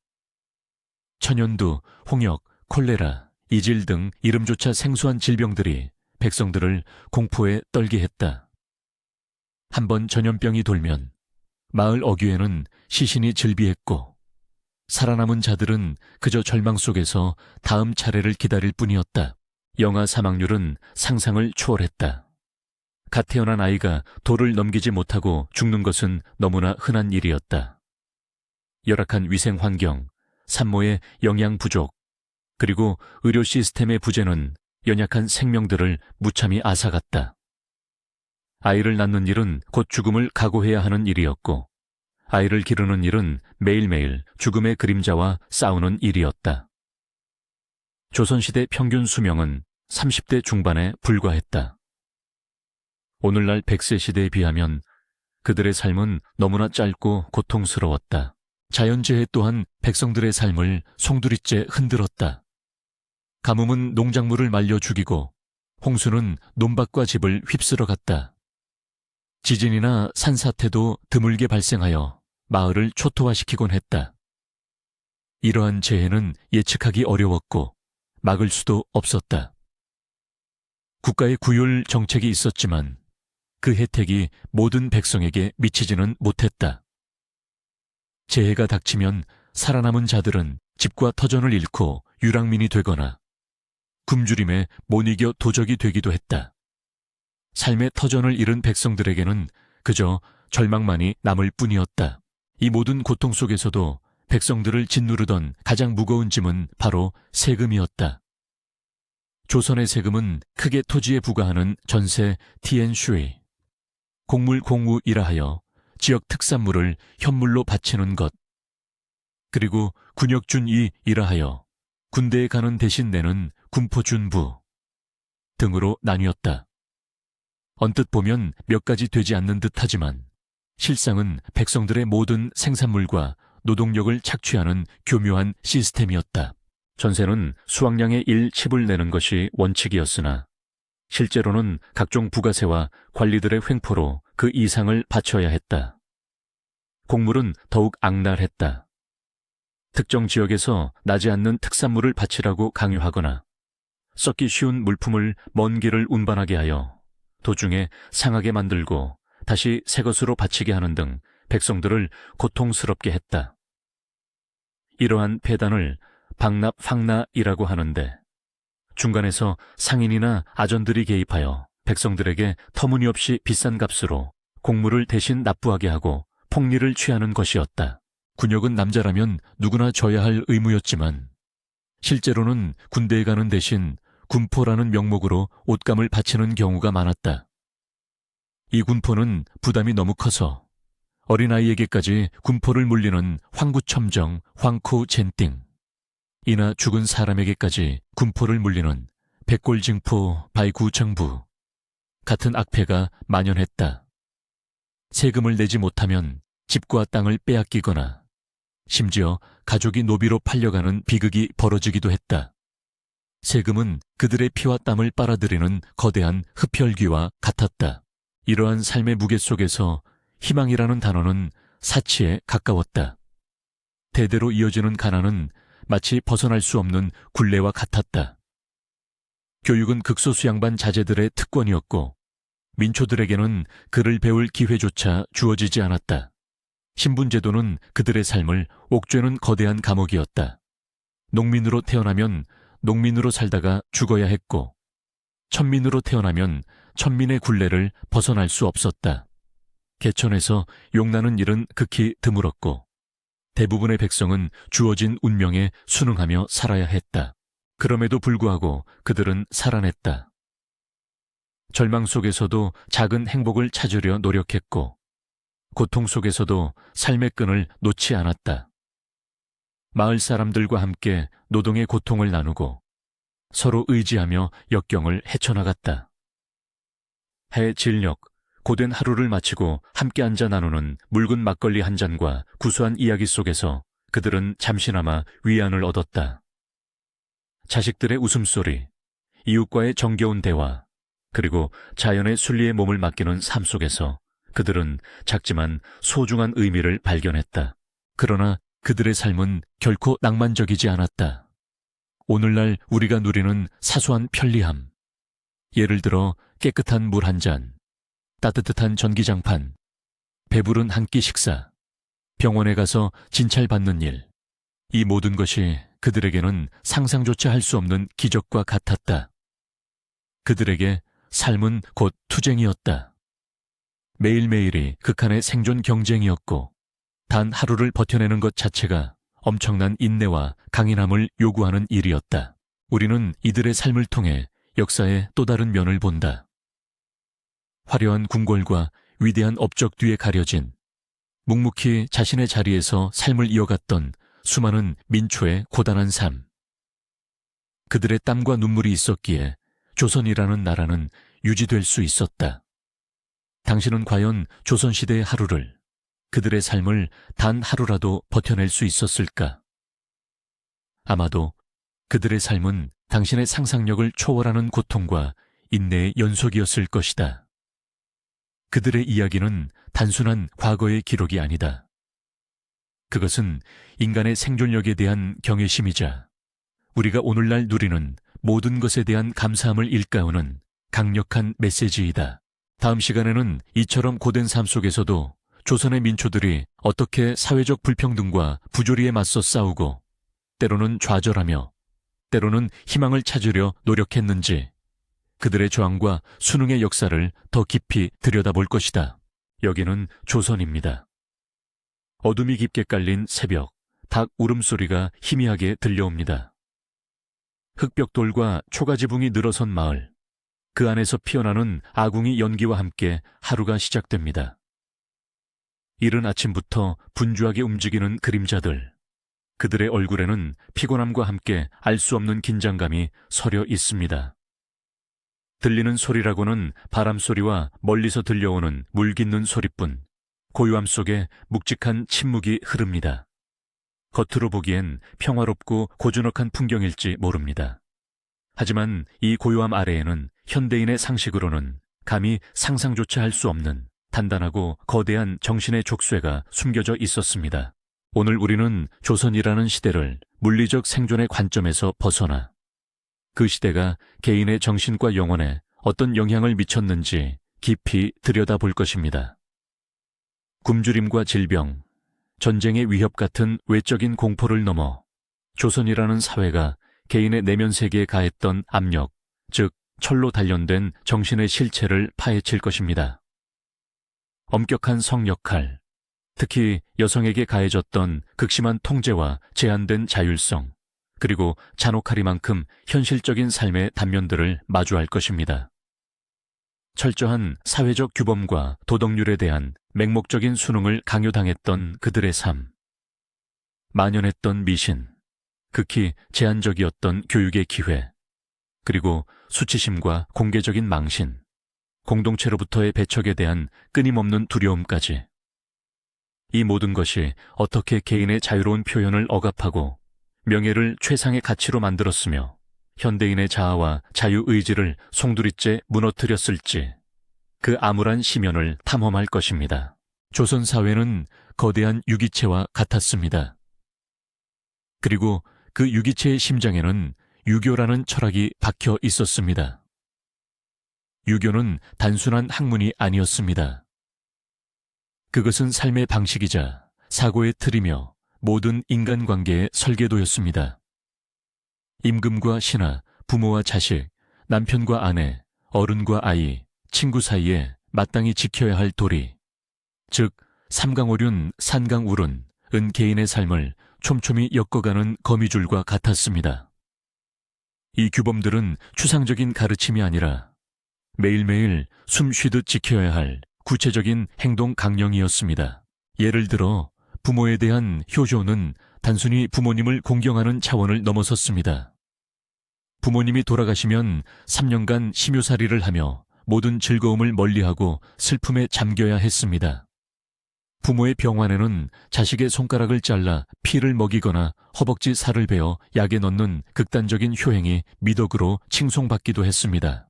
천연두, 홍역, 콜레라, 이질 등 이름조차 생소한 질병들이 백성들을 공포에 떨게 했다. 한번 전염병이 돌면 마을 어귀에는 시신이 즐비했고 살아남은 자들은 그저 절망 속에서 다음 차례를 기다릴 뿐이었다. 영아 사망률은 상상을 초월했다. 갓 태어난 아이가 돌을 넘기지 못하고 죽는 것은 너무나 흔한 일이었다. 열악한 위생 환경, 산모의 영양 부족, 그리고 의료 시스템의 부재는 연약한 생명들을 무참히 앗아갔다. 아이를 낳는 일은 곧 죽음을 각오해야 하는 일이었고 아이를 기르는 일은 매일매일 죽음의 그림자와 싸우는 일이었다. 조선시대 평균 수명은 30대 중반에 불과했다. 오늘날 100세 시대에 비하면 그들의 삶은 너무나 짧고 고통스러웠다. 자연재해 또한 백성들의 삶을 송두리째 흔들었다. 가뭄은 농작물을 말려 죽이고 홍수는 논밭과 집을 휩쓸어갔다. 지진이나 산사태도 드물게 발생하여 마을을 초토화시키곤 했다. 이러한 재해는 예측하기 어려웠고 막을 수도 없었다. 국가의 구휼 정책이 있었지만 그 혜택이 모든 백성에게 미치지는 못했다. 재해가 닥치면 살아남은 자들은 집과 터전을 잃고 유랑민이 되거나 굶주림에 못 이겨 도적이 되기도 했다. 삶의 터전을 잃은 백성들에게는 그저 절망만이 남을 뿐이었다. 이 모든 고통 속에서도 백성들을 짓누르던 가장 무거운 짐은 바로 세금이었다. 조선의 세금은 크게 토지에 부과하는 전세 티엔슈이, 곡물 공우이라 하여 지역 특산물을 현물로 바치는 것, 그리고 군역준이이라 하여 군대에 가는 대신 내는 군포준부 등으로 나뉘었다. 언뜻 보면 몇 가지 되지 않는 듯하지만 실상은 백성들의 모든 생산물과 노동력을 착취하는 교묘한 시스템이었다. 전세는 수확량의 1칩을 내는 것이 원칙이었으나 실제로는 각종 부가세와 관리들의 횡포로 그 이상을 바쳐야 했다. 곡물은 더욱 악랄했다. 특정 지역에서 나지 않는 특산물을 바치라고 강요하거나 썩기 쉬운 물품을 먼 길을 운반하게 하여 도중에 상하게 만들고 다시 새 것으로 바치게 하는 등 백성들을 고통스럽게 했다. 이러한 폐단을 박납황나이라고 하는데 중간에서 상인이나 아전들이 개입하여 백성들에게 터무니없이 비싼 값으로 공물을 대신 납부하게 하고 폭리를 취하는 것이었다. 군역은 남자라면 누구나 져야 할 의무였지만 실제로는 군대에 가는 대신 군포라는 명목으로 옷감을 바치는 경우가 많았다. 이 군포는 부담이 너무 커서 어린아이에게까지 군포를 물리는 황구첨정, 황쿠젠띵, 이나 죽은 사람에게까지 군포를 물리는 백골징포, 바이구정부 같은 악폐가 만연했다. 세금을 내지 못하면 집과 땅을 빼앗기거나 심지어 가족이 노비로 팔려가는 비극이 벌어지기도 했다. 세금은 그들의 피와 땀을 빨아들이는 거대한 흡혈귀와 같았다. 이러한 삶의 무게 속에서 희망이라는 단어는 사치에 가까웠다. 대대로 이어지는 가난은 마치 벗어날 수 없는 굴레와 같았다. 교육은 극소수양반 자제들의 특권이었고 민초들에게는 글을 배울 기회조차 주어지지 않았다. 신분제도는 그들의 삶을 옥죄는 거대한 감옥이었다. 농민으로 태어나면 농민으로 살다가 죽어야 했고 천민으로 태어나면 천민의 굴레를 벗어날 수 없었다. 개천에서 용나는 일은 극히 드물었고 대부분의 백성은 주어진 운명에 순응하며 살아야 했다. 그럼에도 불구하고 그들은 살아냈다. 절망 속에서도 작은 행복을 찾으려 노력했고 고통 속에서도 삶의 끈을 놓지 않았다. 마을 사람들과 함께 노동의 고통을 나누고 서로 의지하며 역경을 헤쳐나갔다. 해 진력, 고된 하루를 마치고 함께 앉아 나누는 묽은 막걸리 한 잔과 구수한 이야기 속에서 그들은 잠시나마 위안을 얻었다. 자식들의 웃음소리, 이웃과의 정겨운 대화, 그리고 자연의 순리에 몸을 맡기는 삶 속에서 그들은 작지만 소중한 의미를 발견했다. 그러나 그들의 삶은 결코 낭만적이지 않았다. 오늘날 우리가 누리는 사소한 편리함, 예를 들어 깨끗한 물 한 잔, 따뜻한 전기장판, 배부른 한 끼 식사, 병원에 가서 진찰받는 일, 이 모든 것이 그들에게는 상상조차 할 수 없는 기적과 같았다. 그들에게 삶은 곧 투쟁이었다. 매일매일이 극한의 생존 경쟁이었고 단 하루를 버텨내는 것 자체가 엄청난 인내와 강인함을 요구하는 일이었다. 우리는 이들의 삶을 통해 역사의 또 다른 면을 본다. 화려한 궁궐과 위대한 업적 뒤에 가려진 묵묵히 자신의 자리에서 삶을 이어갔던 수많은 민초의 고단한 삶. 그들의 땀과 눈물이 있었기에 조선이라는 나라는 유지될 수 있었다. 당신은 과연 조선시대의 하루를, 그들의 삶을 단 하루라도 버텨낼 수 있었을까? 아마도 그들의 삶은 당신의 상상력을 초월하는 고통과 인내의 연속이었을 것이다. 그들의 이야기는 단순한 과거의 기록이 아니다. 그것은 인간의 생존력에 대한 경외심이자 우리가 오늘날 누리는 모든 것에 대한 감사함을 일깨우는 강력한 메시지이다. 다음 시간에는 이처럼 고된 삶 속에서도 조선의 민초들이 어떻게 사회적 불평등과 부조리에 맞서 싸우고 때로는 좌절하며 때로는 희망을 찾으려 노력했는지 그들의 저항과 순응의 역사를 더 깊이 들여다볼 것이다. 여기는 조선입니다. 어둠이 깊게 깔린 새벽, 닭 울음소리가 희미하게 들려옵니다. 흙벽돌과 초가지붕이 늘어선 마을, 그 안에서 피어나는 아궁이 연기와 함께 하루가 시작됩니다. 이른 아침부터 분주하게 움직이는 그림자들, 그들의 얼굴에는 피곤함과 함께 알 수 없는 긴장감이 서려 있습니다. 들리는 소리라고는 바람소리와 멀리서 들려오는 물 깃는 소리뿐 고요함 속에 묵직한 침묵이 흐릅니다. 겉으로 보기엔 평화롭고 고즈넉한 풍경일지 모릅니다. 하지만 이 고요함 아래에는 현대인의 상식으로는 감히 상상조차 할 수 없는 단단하고 거대한 정신의 족쇄가 숨겨져 있었습니다. 오늘 우리는 조선이라는 시대를 물리적 생존의 관점에서 벗어나 그 시대가 개인의 정신과 영혼에 어떤 영향을 미쳤는지 깊이 들여다볼 것입니다. 굶주림과 질병, 전쟁의 위협 같은 외적인 공포를 넘어 조선이라는 사회가 개인의 내면 세계에 가했던 압력, 즉 철로 단련된 정신의 실체를 파헤칠 것입니다. 엄격한 성 역할, 특히 여성에게 가해졌던 극심한 통제와 제한된 자율성, 그리고 잔혹하리만큼 현실적인 삶의 단면들을 마주할 것입니다. 철저한 사회적 규범과 도덕률에 대한 맹목적인 순응을 강요당했던 그들의 삶, 만연했던 미신, 극히 제한적이었던 교육의 기회, 그리고 수치심과 공개적인 망신, 공동체로부터의 배척에 대한 끊임없는 두려움까지. 이 모든 것이 어떻게 개인의 자유로운 표현을 억압하고 명예를 최상의 가치로 만들었으며 현대인의 자아와 자유의지를 송두리째 무너뜨렸을지 그 암울한 심연을 탐험할 것입니다. 조선 사회는 거대한 유기체와 같았습니다. 그리고 그 유기체의 심장에는 유교라는 철학이 박혀 있었습니다. 유교는 단순한 학문이 아니었습니다. 그것은 삶의 방식이자 사고의 틀이며 모든 인간관계의 설계도였습니다. 임금과 신하, 부모와 자식, 남편과 아내, 어른과 아이, 친구 사이에 마땅히 지켜야 할 도리, 즉 삼강오륜, 산강우륜, 은 개인의 삶을 촘촘히 엮어가는 거미줄과 같았습니다. 이 규범들은 추상적인 가르침이 아니라 매일매일 숨 쉬듯 지켜야 할 구체적인 행동 강령이었습니다. 예를 들어 부모에 대한 효조는 단순히 부모님을 공경하는 차원을 넘어섰습니다. 부모님이 돌아가시면 3년간 심요살이를 하며 모든 즐거움을 멀리하고 슬픔에 잠겨야 했습니다. 부모의 병환에는 자식의 손가락을 잘라 피를 먹이거나 허벅지 살을 베어 약에 넣는 극단적인 효행이 미덕으로 칭송받기도 했습니다.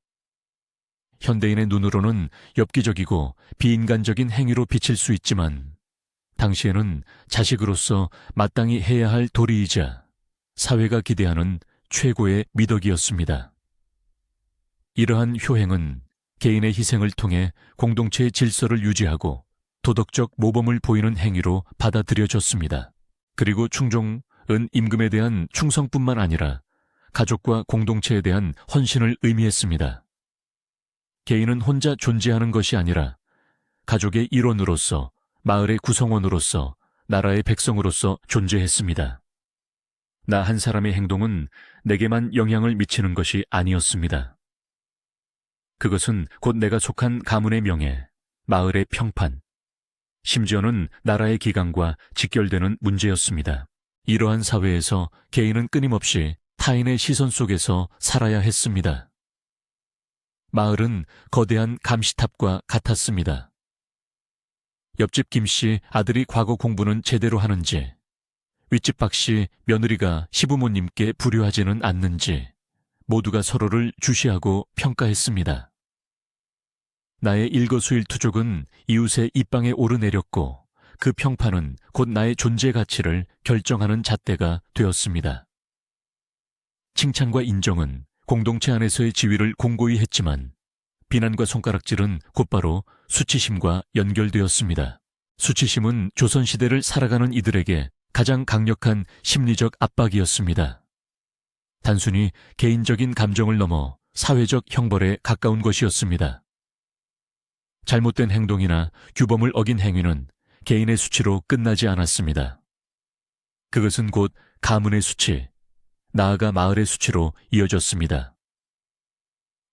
현대인의 눈으로는 엽기적이고 비인간적인 행위로 비칠 수 있지만 당시에는 자식으로서 마땅히 해야 할 도리이자 사회가 기대하는 최고의 미덕이었습니다. 이러한 효행은 개인의 희생을 통해 공동체의 질서를 유지하고 도덕적 모범을 보이는 행위로 받아들여졌습니다. 그리고 충종은 임금에 대한 충성뿐만 아니라 가족과 공동체에 대한 헌신을 의미했습니다. 개인은 혼자 존재하는 것이 아니라 가족의 일원으로서, 마을의 구성원으로서, 나라의 백성으로서 존재했습니다. 나 한 사람의 행동은 내게만 영향을 미치는 것이 아니었습니다. 그것은 곧 내가 속한 가문의 명예, 마을의 평판, 심지어는 나라의 기강과 직결되는 문제였습니다. 이러한 사회에서 개인은 끊임없이 타인의 시선 속에서 살아야 했습니다. 마을은 거대한 감시탑과 같았습니다. 옆집 김씨 아들이 과거 공부는 제대로 하는지, 윗집 박씨 며느리가 시부모님께 불효하지는 않는지 모두가 서로를 주시하고 평가했습니다. 나의 일거수일투족은 이웃의 입방에 오르내렸고 그 평판은 곧 나의 존재 가치를 결정하는 잣대가 되었습니다. 칭찬과 인정은 공동체 안에서의 지위를 공고히 했지만 비난과 손가락질은 곧바로 수치심과 연결되었습니다. 수치심은 조선시대를 살아가는 이들에게 가장 강력한 심리적 압박이었습니다. 단순히 개인적인 감정을 넘어 사회적 형벌에 가까운 것이었습니다. 잘못된 행동이나 규범을 어긴 행위는 개인의 수치로 끝나지 않았습니다. 그것은 곧 가문의 수치, 나아가 마을의 수치로 이어졌습니다.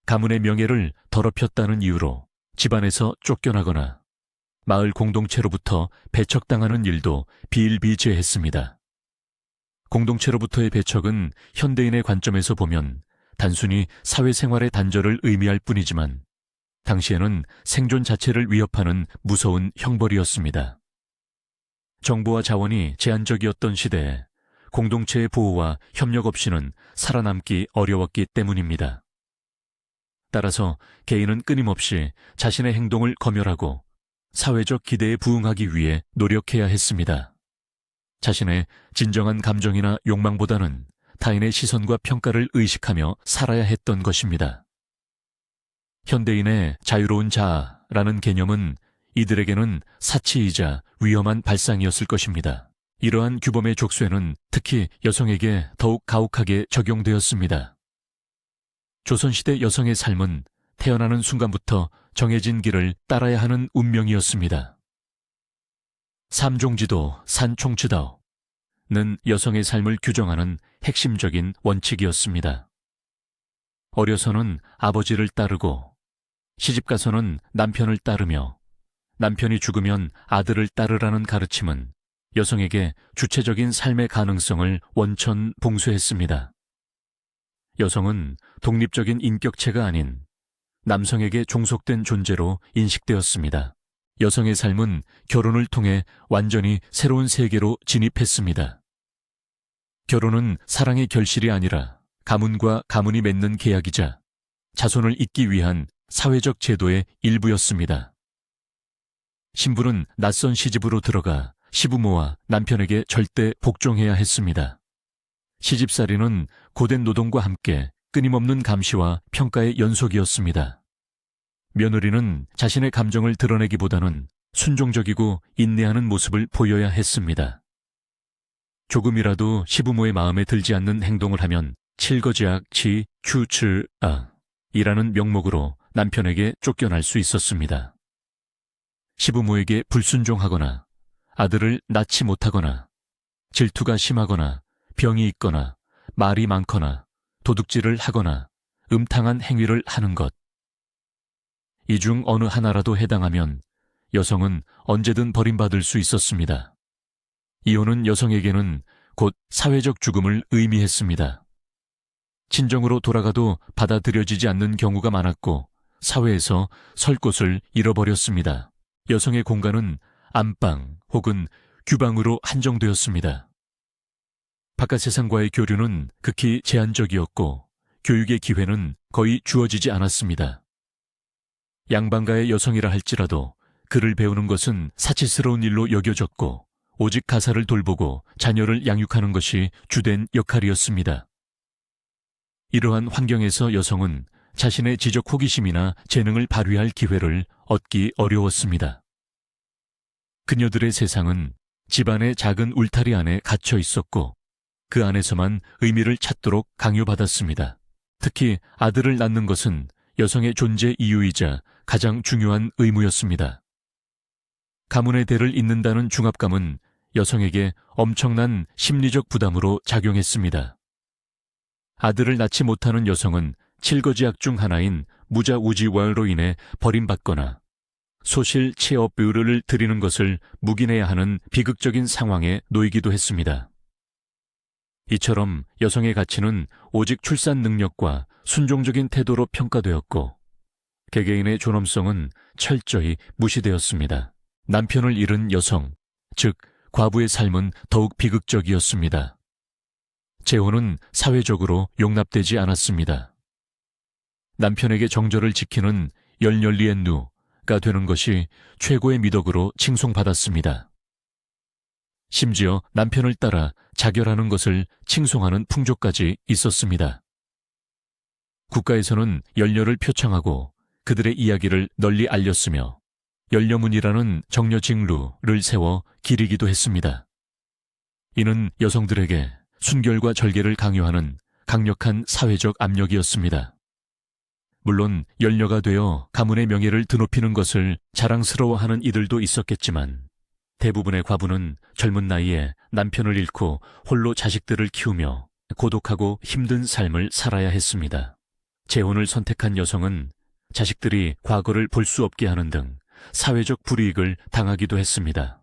가문의 명예를 더럽혔다는 이유로 집안에서 쫓겨나거나 마을 공동체로부터 배척당하는 일도 비일비재했습니다. 공동체로부터의 배척은 현대인의 관점에서 보면 단순히 사회생활의 단절을 의미할 뿐이지만 당시에는 생존 자체를 위협하는 무서운 형벌이었습니다. 정보와 자원이 제한적이었던 시대에 공동체의 보호와 협력 없이는 살아남기 어려웠기 때문입니다. 따라서 개인은 끊임없이 자신의 행동을 검열하고 사회적 기대에 부응하기 위해 노력해야 했습니다. 자신의 진정한 감정이나 욕망보다는 타인의 시선과 평가를 의식하며 살아야 했던 것입니다. 현대인의 자유로운 자아라는 개념은 이들에게는 사치이자 위험한 발상이었을 것입니다. 이러한 규범의 족쇄는 특히 여성에게 더욱 가혹하게 적용되었습니다. 조선시대 여성의 삶은 태어나는 순간부터 정해진 길을 따라야 하는 운명이었습니다. 삼종지도 산총치다오는 여성의 삶을 규정하는 핵심적인 원칙이었습니다. 어려서는 아버지를 따르고 시집가서는 남편을 따르며 남편이 죽으면 아들을 따르라는 가르침은 여성에게 주체적인 삶의 가능성을 원천 봉쇄했습니다. 여성은 독립적인 인격체가 아닌 남성에게 종속된 존재로 인식되었습니다. 여성의 삶은 결혼을 통해 완전히 새로운 세계로 진입했습니다. 결혼은 사랑의 결실이 아니라 가문과 가문이 맺는 계약이자 자손을 잇기 위한 사회적 제도의 일부였습니다. 신부는 낯선 시집으로 들어가 시부모와 남편에게 절대 복종해야 했습니다. 시집살이는 고된 노동과 함께 끊임없는 감시와 평가의 연속이었습니다. 며느리는 자신의 감정을 드러내기보다는 순종적이고 인내하는 모습을 보여야 했습니다. 조금이라도 시부모의 마음에 들지 않는 행동을 하면 칠거지악 이라는 명목으로 남편에게 쫓겨날 수 있었습니다. 시부모에게 불순종하거나 아들을 낳지 못하거나 질투가 심하거나 병이 있거나 말이 많거나 도둑질을 하거나 음탕한 행위를 하는 것. 이 중 어느 하나라도 해당하면 여성은 언제든 버림받을 수 있었습니다. 이혼은 여성에게는 곧 사회적 죽음을 의미했습니다. 친정으로 돌아가도 받아들여지지 않는 경우가 많았고 사회에서 설 곳을 잃어버렸습니다. 여성의 공간은 안방 혹은 규방으로 한정되었습니다. 바깥 세상과의 교류는 극히 제한적이었고 교육의 기회는 거의 주어지지 않았습니다. 양반가의 여성이라 할지라도 글을 배우는 것은 사치스러운 일로 여겨졌고 오직 가사를 돌보고 자녀를 양육하는 것이 주된 역할이었습니다. 이러한 환경에서 여성은 자신의 지적 호기심이나 재능을 발휘할 기회를 얻기 어려웠습니다. 그녀들의 세상은 집안의 작은 울타리 안에 갇혀 있었고 그 안에서만 의미를 찾도록 강요받았습니다. 특히 아들을 낳는 것은 여성의 존재 이유이자 가장 중요한 의무였습니다. 가문의 대를 잇는다는 중압감은 여성에게 엄청난 심리적 부담으로 작용했습니다. 아들을 낳지 못하는 여성은 칠거지악 중 하나인 무자우지월로 인해 버림받거나 소실 체업비율을 드리는 것을 묵인해야 하는 비극적인 상황에 놓이기도 했습니다. 이처럼 여성의 가치는 오직 출산 능력과 순종적인 태도로 평가되었고 개개인의 존엄성은 철저히 무시되었습니다. 남편을 잃은 여성, 즉 과부의 삶은 더욱 비극적이었습니다. 재혼은 사회적으로 용납되지 않았습니다. 남편에게 정절을 지키는 열렬리엔누가 되는 것이 최고의 미덕으로 칭송받았습니다. 심지어 남편을 따라 자결하는 것을 칭송하는 풍조까지 있었습니다. 국가에서는 열녀를 표창하고 그들의 이야기를 널리 알렸으며 열녀문이라는 정려징루를 세워 기리기도 했습니다. 이는 여성들에게 순결과 절개를 강요하는 강력한 사회적 압력이었습니다. 물론 열녀가 되어 가문의 명예를 드높이는 것을 자랑스러워하는 이들도 있었겠지만 대부분의 과부는 젊은 나이에 남편을 잃고 홀로 자식들을 키우며 고독하고 힘든 삶을 살아야 했습니다. 재혼을 선택한 여성은 자식들이 과거를 볼 수 없게 하는 등 사회적 불이익을 당하기도 했습니다.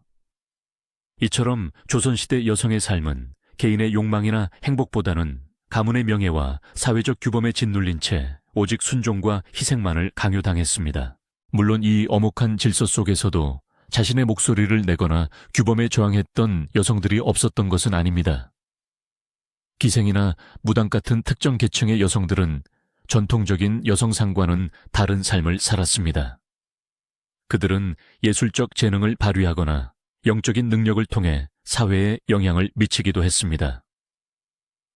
이처럼 조선시대 여성의 삶은 개인의 욕망이나 행복보다는 가문의 명예와 사회적 규범에 짓눌린 채 오직 순종과 희생만을 강요당했습니다. 물론 이 엄혹한 질서 속에서도 자신의 목소리를 내거나 규범에 저항했던 여성들이 없었던 것은 아닙니다. 기생이나 무당 같은 특정 계층의 여성들은 전통적인 여성상과는 다른 삶을 살았습니다. 그들은 예술적 재능을 발휘하거나 영적인 능력을 통해 사회에 영향을 미치기도 했습니다.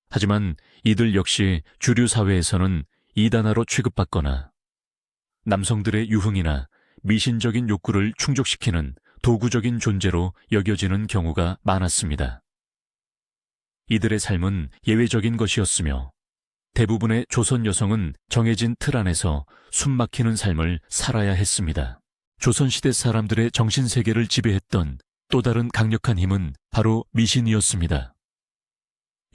하지만 이들 역시 주류 사회에서는 이단화로 취급받거나 남성들의 유흥이나 미신적인 욕구를 충족시키는 도구적인 존재로 여겨지는 경우가 많았습니다. 이들의 삶은 예외적인 것이었으며 대부분의 조선 여성은 정해진 틀 안에서 숨막히는 삶을 살아야 했습니다. 조선시대 사람들의 정신세계를 지배했던 또 다른 강력한 힘은 바로 미신이었습니다.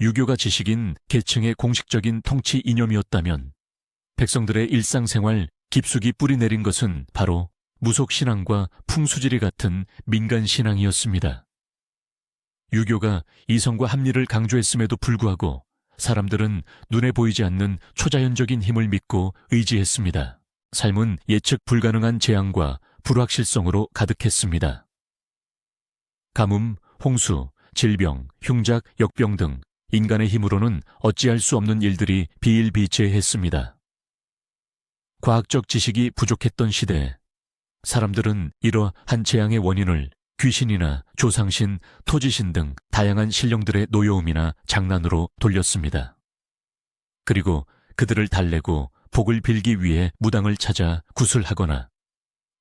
유교가 지식인 계층의 공식적인 통치 이념이었다면 백성들의 일상생활 깊숙이 뿌리내린 것은 바로 무속신앙과 풍수지리 같은 민간신앙이었습니다. 유교가 이성과 합리를 강조했음에도 불구하고 사람들은 눈에 보이지 않는 초자연적인 힘을 믿고 의지했습니다. 삶은 예측 불가능한 재앙과 불확실성으로 가득했습니다. 가뭄, 홍수, 질병, 흉작, 역병 등 인간의 힘으로는 어찌할 수 없는 일들이 비일비재했습니다. 과학적 지식이 부족했던 시대에 사람들은 이러한 재앙의 원인을 귀신이나 조상신, 토지신 등 다양한 신령들의 노여움이나 장난으로 돌렸습니다. 그리고 그들을 달래고 복을 빌기 위해 무당을 찾아 구슬하거나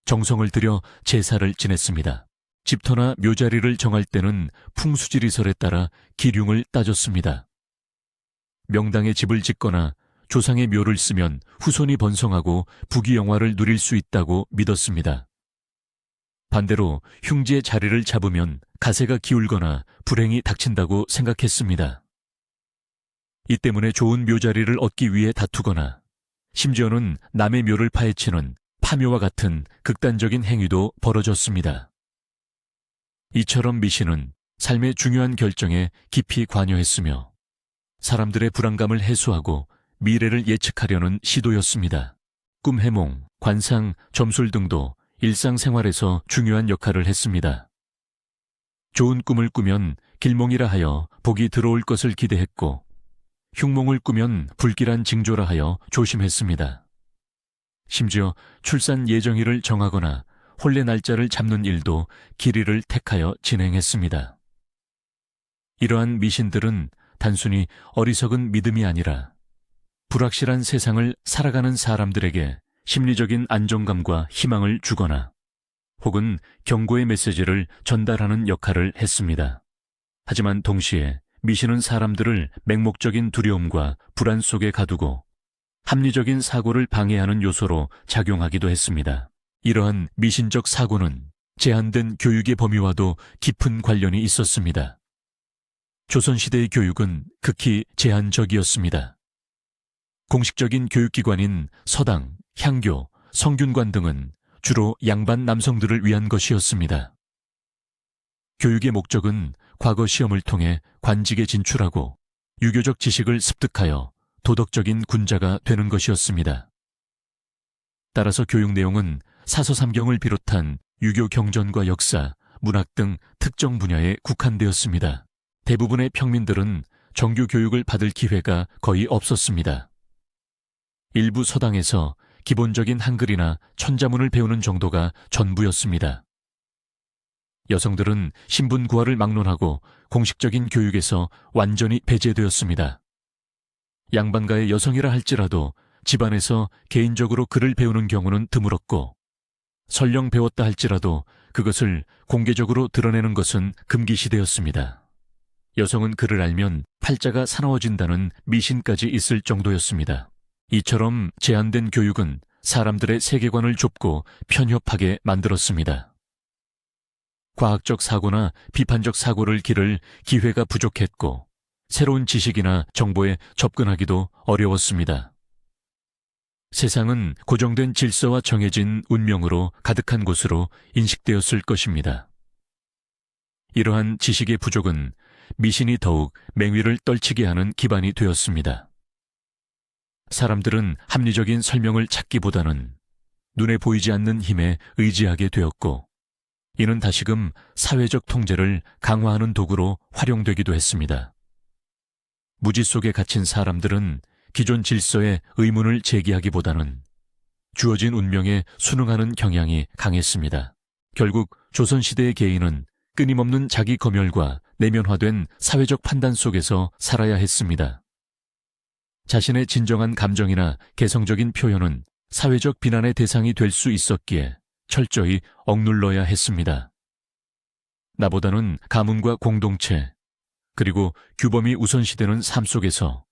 정성을 들여 제사를 지냈습니다. 집터나 묘자리를 정할 때는 풍수지리설에 따라 기륭을 따졌습니다. 명당에 집을 짓거나 조상의 묘를 쓰면 후손이 번성하고 부귀영화를 누릴 수 있다고 믿었습니다. 반대로 흉지의 자리를 잡으면 가세가 기울거나 불행이 닥친다고 생각했습니다. 이 때문에 좋은 묘자리를 얻기 위해 다투거나 심지어는 남의 묘를 파헤치는 파묘와 같은 극단적인 행위도 벌어졌습니다. 이처럼 미신은 삶의 중요한 결정에 깊이 관여했으며 사람들의 불안감을 해소하고 미래를 예측하려는 시도였습니다. 꿈해몽, 관상, 점술 등도 일상생활에서 중요한 역할을 했습니다. 좋은 꿈을 꾸면 길몽이라 하여 복이 들어올 것을 기대했고 흉몽을 꾸면 불길한 징조라 하여 조심했습니다. 심지어 출산 예정일을 정하거나 혼례 날짜를 잡는 일도 길이를 택하여 진행했습니다. 이러한 미신들은 단순히 어리석은 믿음이 아니라 불확실한 세상을 살아가는 사람들에게 심리적인 안정감과 희망을 주거나 혹은 경고의 메시지를 전달하는 역할을 했습니다. 하지만 동시에 미신은 사람들을 맹목적인 두려움과 불안 속에 가두고 합리적인 사고를 방해하는 요소로 작용하기도 했습니다. 이러한 미신적 사고는 제한된 교육의 범위와도 깊은 관련이 있었습니다. 조선시대의 교육은 극히 제한적이었습니다. 공식적인 교육기관인 서당, 향교, 성균관 등은 주로 양반 남성들을 위한 것이었습니다. 교육의 목적은 과거 시험을 통해 관직에 진출하고 유교적 지식을 습득하여 도덕적인 군자가 되는 것이었습니다. 따라서 교육 내용은 사서삼경을 비롯한 유교 경전과 역사, 문학 등 특정 분야에 국한되었습니다. 대부분의 평민들은 정규 교육을 받을 기회가 거의 없었습니다. 일부 서당에서 기본적인 한글이나 천자문을 배우는 정도가 전부였습니다. 여성들은 신분 구하를 막론하고 공식적인 교육에서 완전히 배제되었습니다. 양반가의 여성이라 할지라도 집안에서 개인적으로 글을 배우는 경우는 드물었고 설령 배웠다 할지라도 그것을 공개적으로 드러내는 것은 금기시되었습니다. 여성은 글을 알면 팔자가 사나워진다는 미신까지 있을 정도였습니다. 이처럼 제한된 교육은 사람들의 세계관을 좁고 편협하게 만들었습니다. 과학적 사고나 비판적 사고를 기를 기회가 부족했고 새로운 지식이나 정보에 접근하기도 어려웠습니다. 세상은 고정된 질서와 정해진 운명으로 가득한 곳으로 인식되었을 것입니다. 이러한 지식의 부족은 미신이 더욱 맹위를 떨치게 하는 기반이 되었습니다. 사람들은 합리적인 설명을 찾기보다는 눈에 보이지 않는 힘에 의지하게 되었고 이는 다시금 사회적 통제를 강화하는 도구로 활용되기도 했습니다. 무지 속에 갇힌 사람들은 기존 질서에 의문을 제기하기보다는 주어진 운명에 순응하는 경향이 강했습니다. 결국 조선시대의 개인은 끊임없는 자기 검열과 내면화된 사회적 판단 속에서 살아야 했습니다. 자신의 진정한 감정이나 개성적인 표현은 사회적 비난의 대상이 될 수 있었기에 철저히 억눌러야 했습니다. 나보다는 가문과 공동체, 그리고 규범이 우선시되는 삶 속에서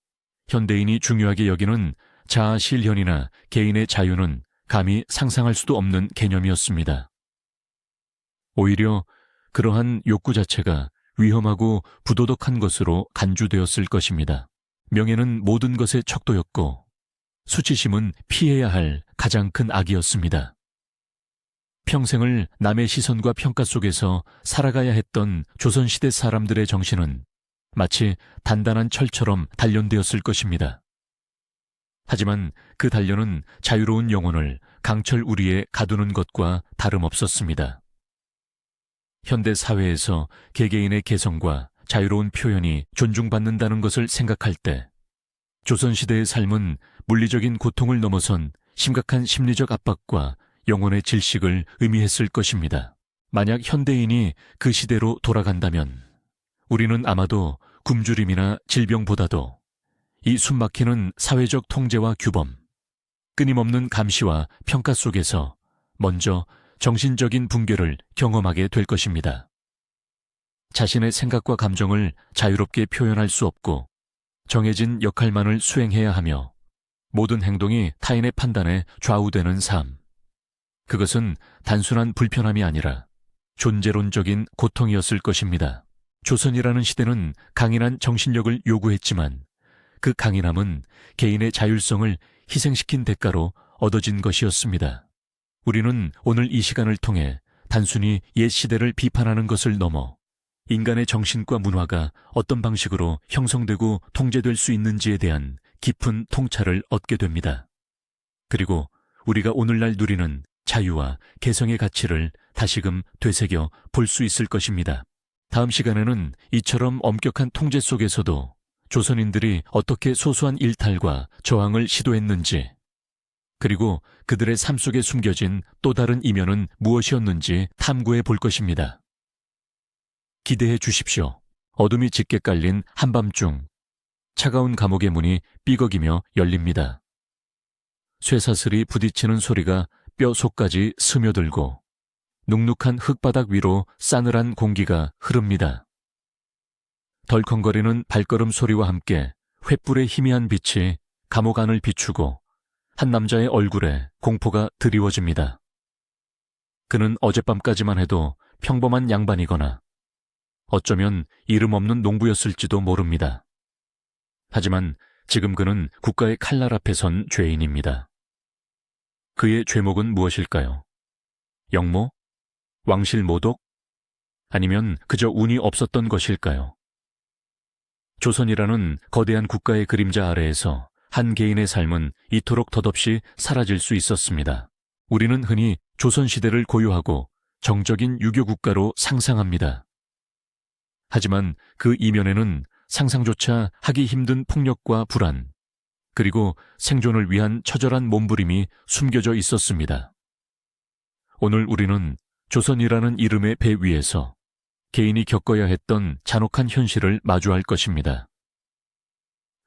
현대인이 중요하게 여기는 자아 실현이나 개인의 자유는 감히 상상할 수도 없는 개념이었습니다. 오히려 그러한 욕구 자체가 위험하고 부도덕한 것으로 간주되었을 것입니다. 명예는 모든 것의 척도였고 수치심은 피해야 할 가장 큰 악이었습니다. 평생을 남의 시선과 평가 속에서 살아가야 했던 조선시대 사람들의 정신은 마치 단단한 철처럼 단련되었을 것입니다. 하지만 그 단련은 자유로운 영혼을 강철 우리에 가두는 것과 다름없었습니다. 현대 사회에서 개개인의 개성과 자유로운 표현이 존중받는다는 것을 생각할 때 조선시대의 삶은 물리적인 고통을 넘어선 심각한 심리적 압박과 영혼의 질식을 의미했을 것입니다. 만약 현대인이 그 시대로 돌아간다면 우리는 아마도 굶주림이나 질병보다도 이 숨막히는 사회적 통제와 규범, 끊임없는 감시와 평가 속에서 먼저 정신적인 붕괴를 경험하게 될 것입니다. 자신의 생각과 감정을 자유롭게 표현할 수 없고 정해진 역할만을 수행해야 하며 모든 행동이 타인의 판단에 좌우되는 삶. 그것은 단순한 불편함이 아니라 존재론적인 고통이었을 것입니다. 조선이라는 시대는 강인한 정신력을 요구했지만 그 강인함은 개인의 자율성을 희생시킨 대가로 얻어진 것이었습니다. 우리는 오늘 이 시간을 통해 단순히 옛 시대를 비판하는 것을 넘어 인간의 정신과 문화가 어떤 방식으로 형성되고 통제될 수 있는지에 대한 깊은 통찰을 얻게 됩니다. 그리고 우리가 오늘날 누리는 자유와 개성의 가치를 다시금 되새겨 볼 수 있을 것입니다. 다음 시간에는 이처럼 엄격한 통제 속에서도 조선인들이 어떻게 소소한 일탈과 저항을 시도했는지, 그리고 그들의 삶 속에 숨겨진 또 다른 이면은 무엇이었는지 탐구해 볼 것입니다. 기대해 주십시오. 어둠이 짙게 깔린 한밤중, 차가운 감옥의 문이 삐걱이며 열립니다. 쇠사슬이 부딪히는 소리가 뼈 속까지 스며들고 눅눅한 흙바닥 위로 싸늘한 공기가 흐릅니다. 덜컹거리는 발걸음 소리와 함께 횃불의 희미한 빛이 감옥 안을 비추고 한 남자의 얼굴에 공포가 드리워집니다. 그는 어젯밤까지만 해도 평범한 양반이거나 어쩌면 이름 없는 농부였을지도 모릅니다. 하지만 지금 그는 국가의 칼날 앞에 선 죄인입니다. 그의 죄목은 무엇일까요? 역모? 왕실모독? 아니면 그저 운이 없었던 것일까요? 조선이라는 거대한 국가의 그림자 아래에서 한 개인의 삶은 이토록 덧없이 사라질 수 있었습니다. 우리는 흔히 조선시대를 고요하고 정적인 유교국가로 상상합니다. 하지만 그 이면에는 상상조차 하기 힘든 폭력과 불안, 그리고 생존을 위한 처절한 몸부림이 숨겨져 있었습니다. 오늘 우리는 조선이라는 이름의 배 위에서 개인이 겪어야 했던 잔혹한 현실을 마주할 것입니다.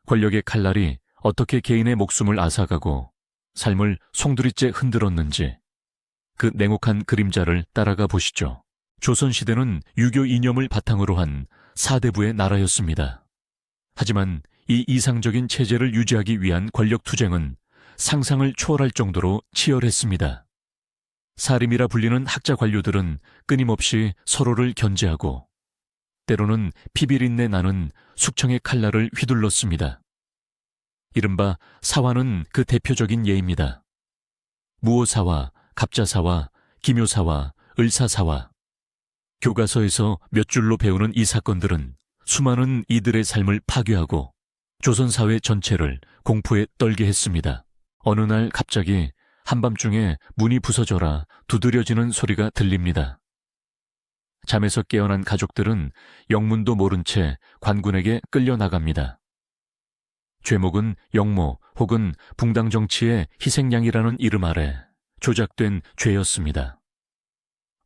권력의 칼날이 어떻게 개인의 목숨을 앗아가고 삶을 송두리째 흔들었는지 그 냉혹한 그림자를 따라가 보시죠. 조선시대는 유교 이념을 바탕으로 한 사대부의 나라였습니다. 하지만 이 이상적인 체제를 유지하기 위한 권력 투쟁은 상상을 초월할 정도로 치열했습니다. 사림이라 불리는 학자 관료들은 끊임없이 서로를 견제하고 때로는 피비린내 나는 숙청의 칼날을 휘둘렀습니다. 이른바 사화는 그 대표적인 예입니다. 무오사화, 갑자사화, 기묘사화, 을사사화. 교과서에서 몇 줄로 배우는 이 사건들은 수많은 이들의 삶을 파괴하고 조선 사회 전체를 공포에 떨게 했습니다. 어느 날 갑자기 한밤중에 문이 부서져라 두드려지는 소리가 들립니다. 잠에서 깨어난 가족들은 영문도 모른 채 관군에게 끌려나갑니다. 죄목은 역모 혹은 붕당 정치의 희생양이라는 이름 아래 조작된 죄였습니다.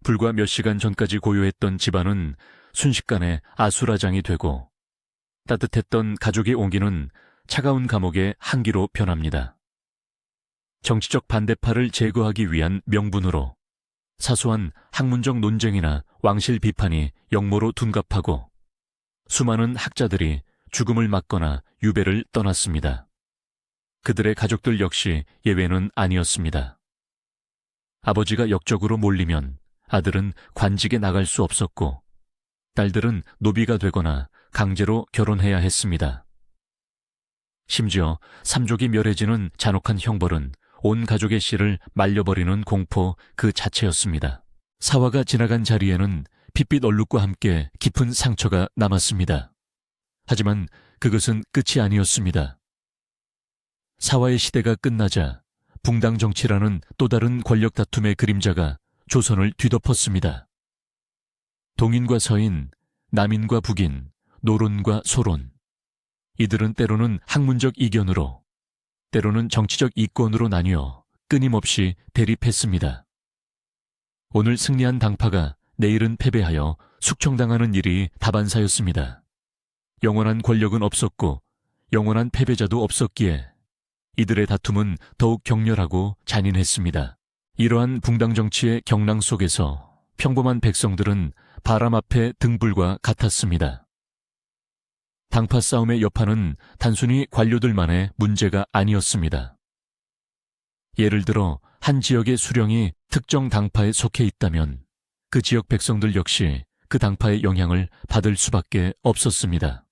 불과 몇 시간 전까지 고요했던 집안은 순식간에 아수라장이 되고 따뜻했던 가족의 온기는 차가운 감옥의 한기로 변합니다. 정치적 반대파를 제거하기 위한 명분으로 사소한 학문적 논쟁이나 왕실 비판이 역모로 둔갑하고 수많은 학자들이 죽음을 맞거나 유배를 떠났습니다. 그들의 가족들 역시 예외는 아니었습니다. 아버지가 역적으로 몰리면 아들은 관직에 나갈 수 없었고 딸들은 노비가 되거나 강제로 결혼해야 했습니다. 심지어 삼족이 멸해지는 잔혹한 형벌은 온 가족의 씨를 말려버리는 공포 그 자체였습니다. 사화가 지나간 자리에는 핏빛 얼룩과 함께 깊은 상처가 남았습니다. 하지만 그것은 끝이 아니었습니다. 사화의 시대가 끝나자 붕당 정치라는 또 다른 권력 다툼의 그림자가 조선을 뒤덮었습니다. 동인과 서인, 남인과 북인, 노론과 소론. 이들은 때로는 학문적 이견으로, 때로는 정치적 이권으로 나뉘어 끊임없이 대립했습니다. 오늘 승리한 당파가 내일은 패배하여 숙청당하는 일이 다반사였습니다. 영원한 권력은 없었고 영원한 패배자도 없었기에 이들의 다툼은 더욱 격렬하고 잔인했습니다. 이러한 붕당 정치의 경랑 속에서 평범한 백성들은 바람 앞에 등불과 같았습니다. 당파 싸움의 여파는 단순히 관료들만의 문제가 아니었습니다. 예를 들어 한 지역의 수령이 특정 당파에 속해 있다면 그 지역 백성들 역시 그 당파의 영향을 받을 수밖에 없었습니다.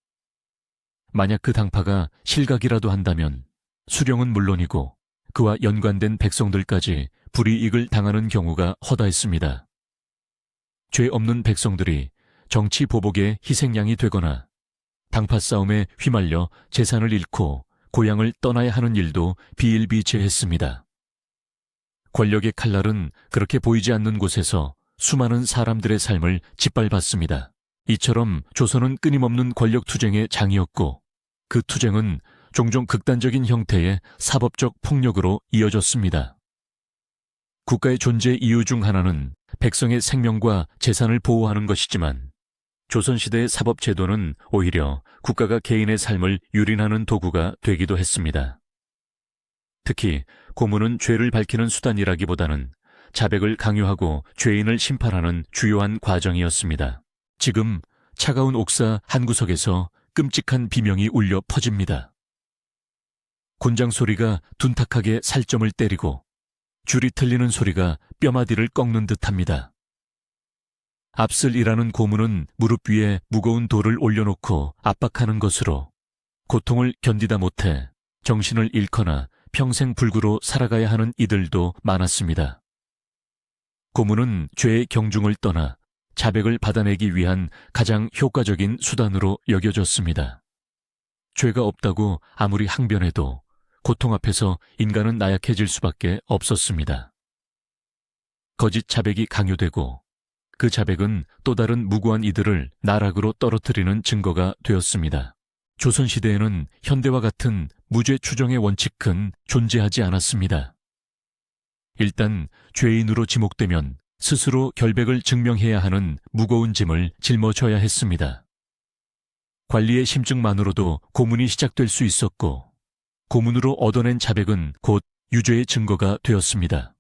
만약 그 당파가 실각이라도 한다면 수령은 물론이고 그와 연관된 백성들까지 불이익을 당하는 경우가 허다했습니다. 죄 없는 백성들이 정치 보복의 희생양이 되거나 당파 싸움에 휘말려 재산을 잃고 고향을 떠나야 하는 일도 비일비재했습니다. 권력의 칼날은 그렇게 보이지 않는 곳에서 수많은 사람들의 삶을 짓밟았습니다. 이처럼 조선은 끊임없는 권력 투쟁의 장이었고 그 투쟁은 종종 극단적인 형태의 사법적 폭력으로 이어졌습니다. 국가의 존재 이유 중 하나는 백성의 생명과 재산을 보호하는 것이지만 조선시대의 사법제도는 오히려 국가가 개인의 삶을 유린하는 도구가 되기도 했습니다. 특히 고문은 죄를 밝히는 수단이라기보다는 자백을 강요하고 죄인을 심판하는 주요한 과정이었습니다. 지금 차가운 옥사 한 구석에서 끔찍한 비명이 울려 퍼집니다. 곤장 소리가 둔탁하게 살점을 때리고 줄이 틀리는 소리가 뼈마디를 꺾는 듯합니다. 압슬이라는 고문은 무릎 위에 무거운 돌을 올려놓고 압박하는 것으로 고통을 견디다 못해 정신을 잃거나 평생 불구로 살아가야 하는 이들도 많았습니다. 고문은 죄의 경중을 떠나 자백을 받아내기 위한 가장 효과적인 수단으로 여겨졌습니다. 죄가 없다고 아무리 항변해도 고통 앞에서 인간은 나약해질 수밖에 없었습니다. 거짓 자백이 강요되고 그 자백은 또 다른 무고한 이들을 나락으로 떨어뜨리는 증거가 되었습니다. 조선시대에는 현대와 같은 무죄 추정의 원칙은 존재하지 않았습니다. 일단 죄인으로 지목되면 스스로 결백을 증명해야 하는 무거운 짐을 짊어져야 했습니다. 관리의 심증만으로도 고문이 시작될 수 있었고 고문으로 얻어낸 자백은 곧 유죄의 증거가 되었습니다.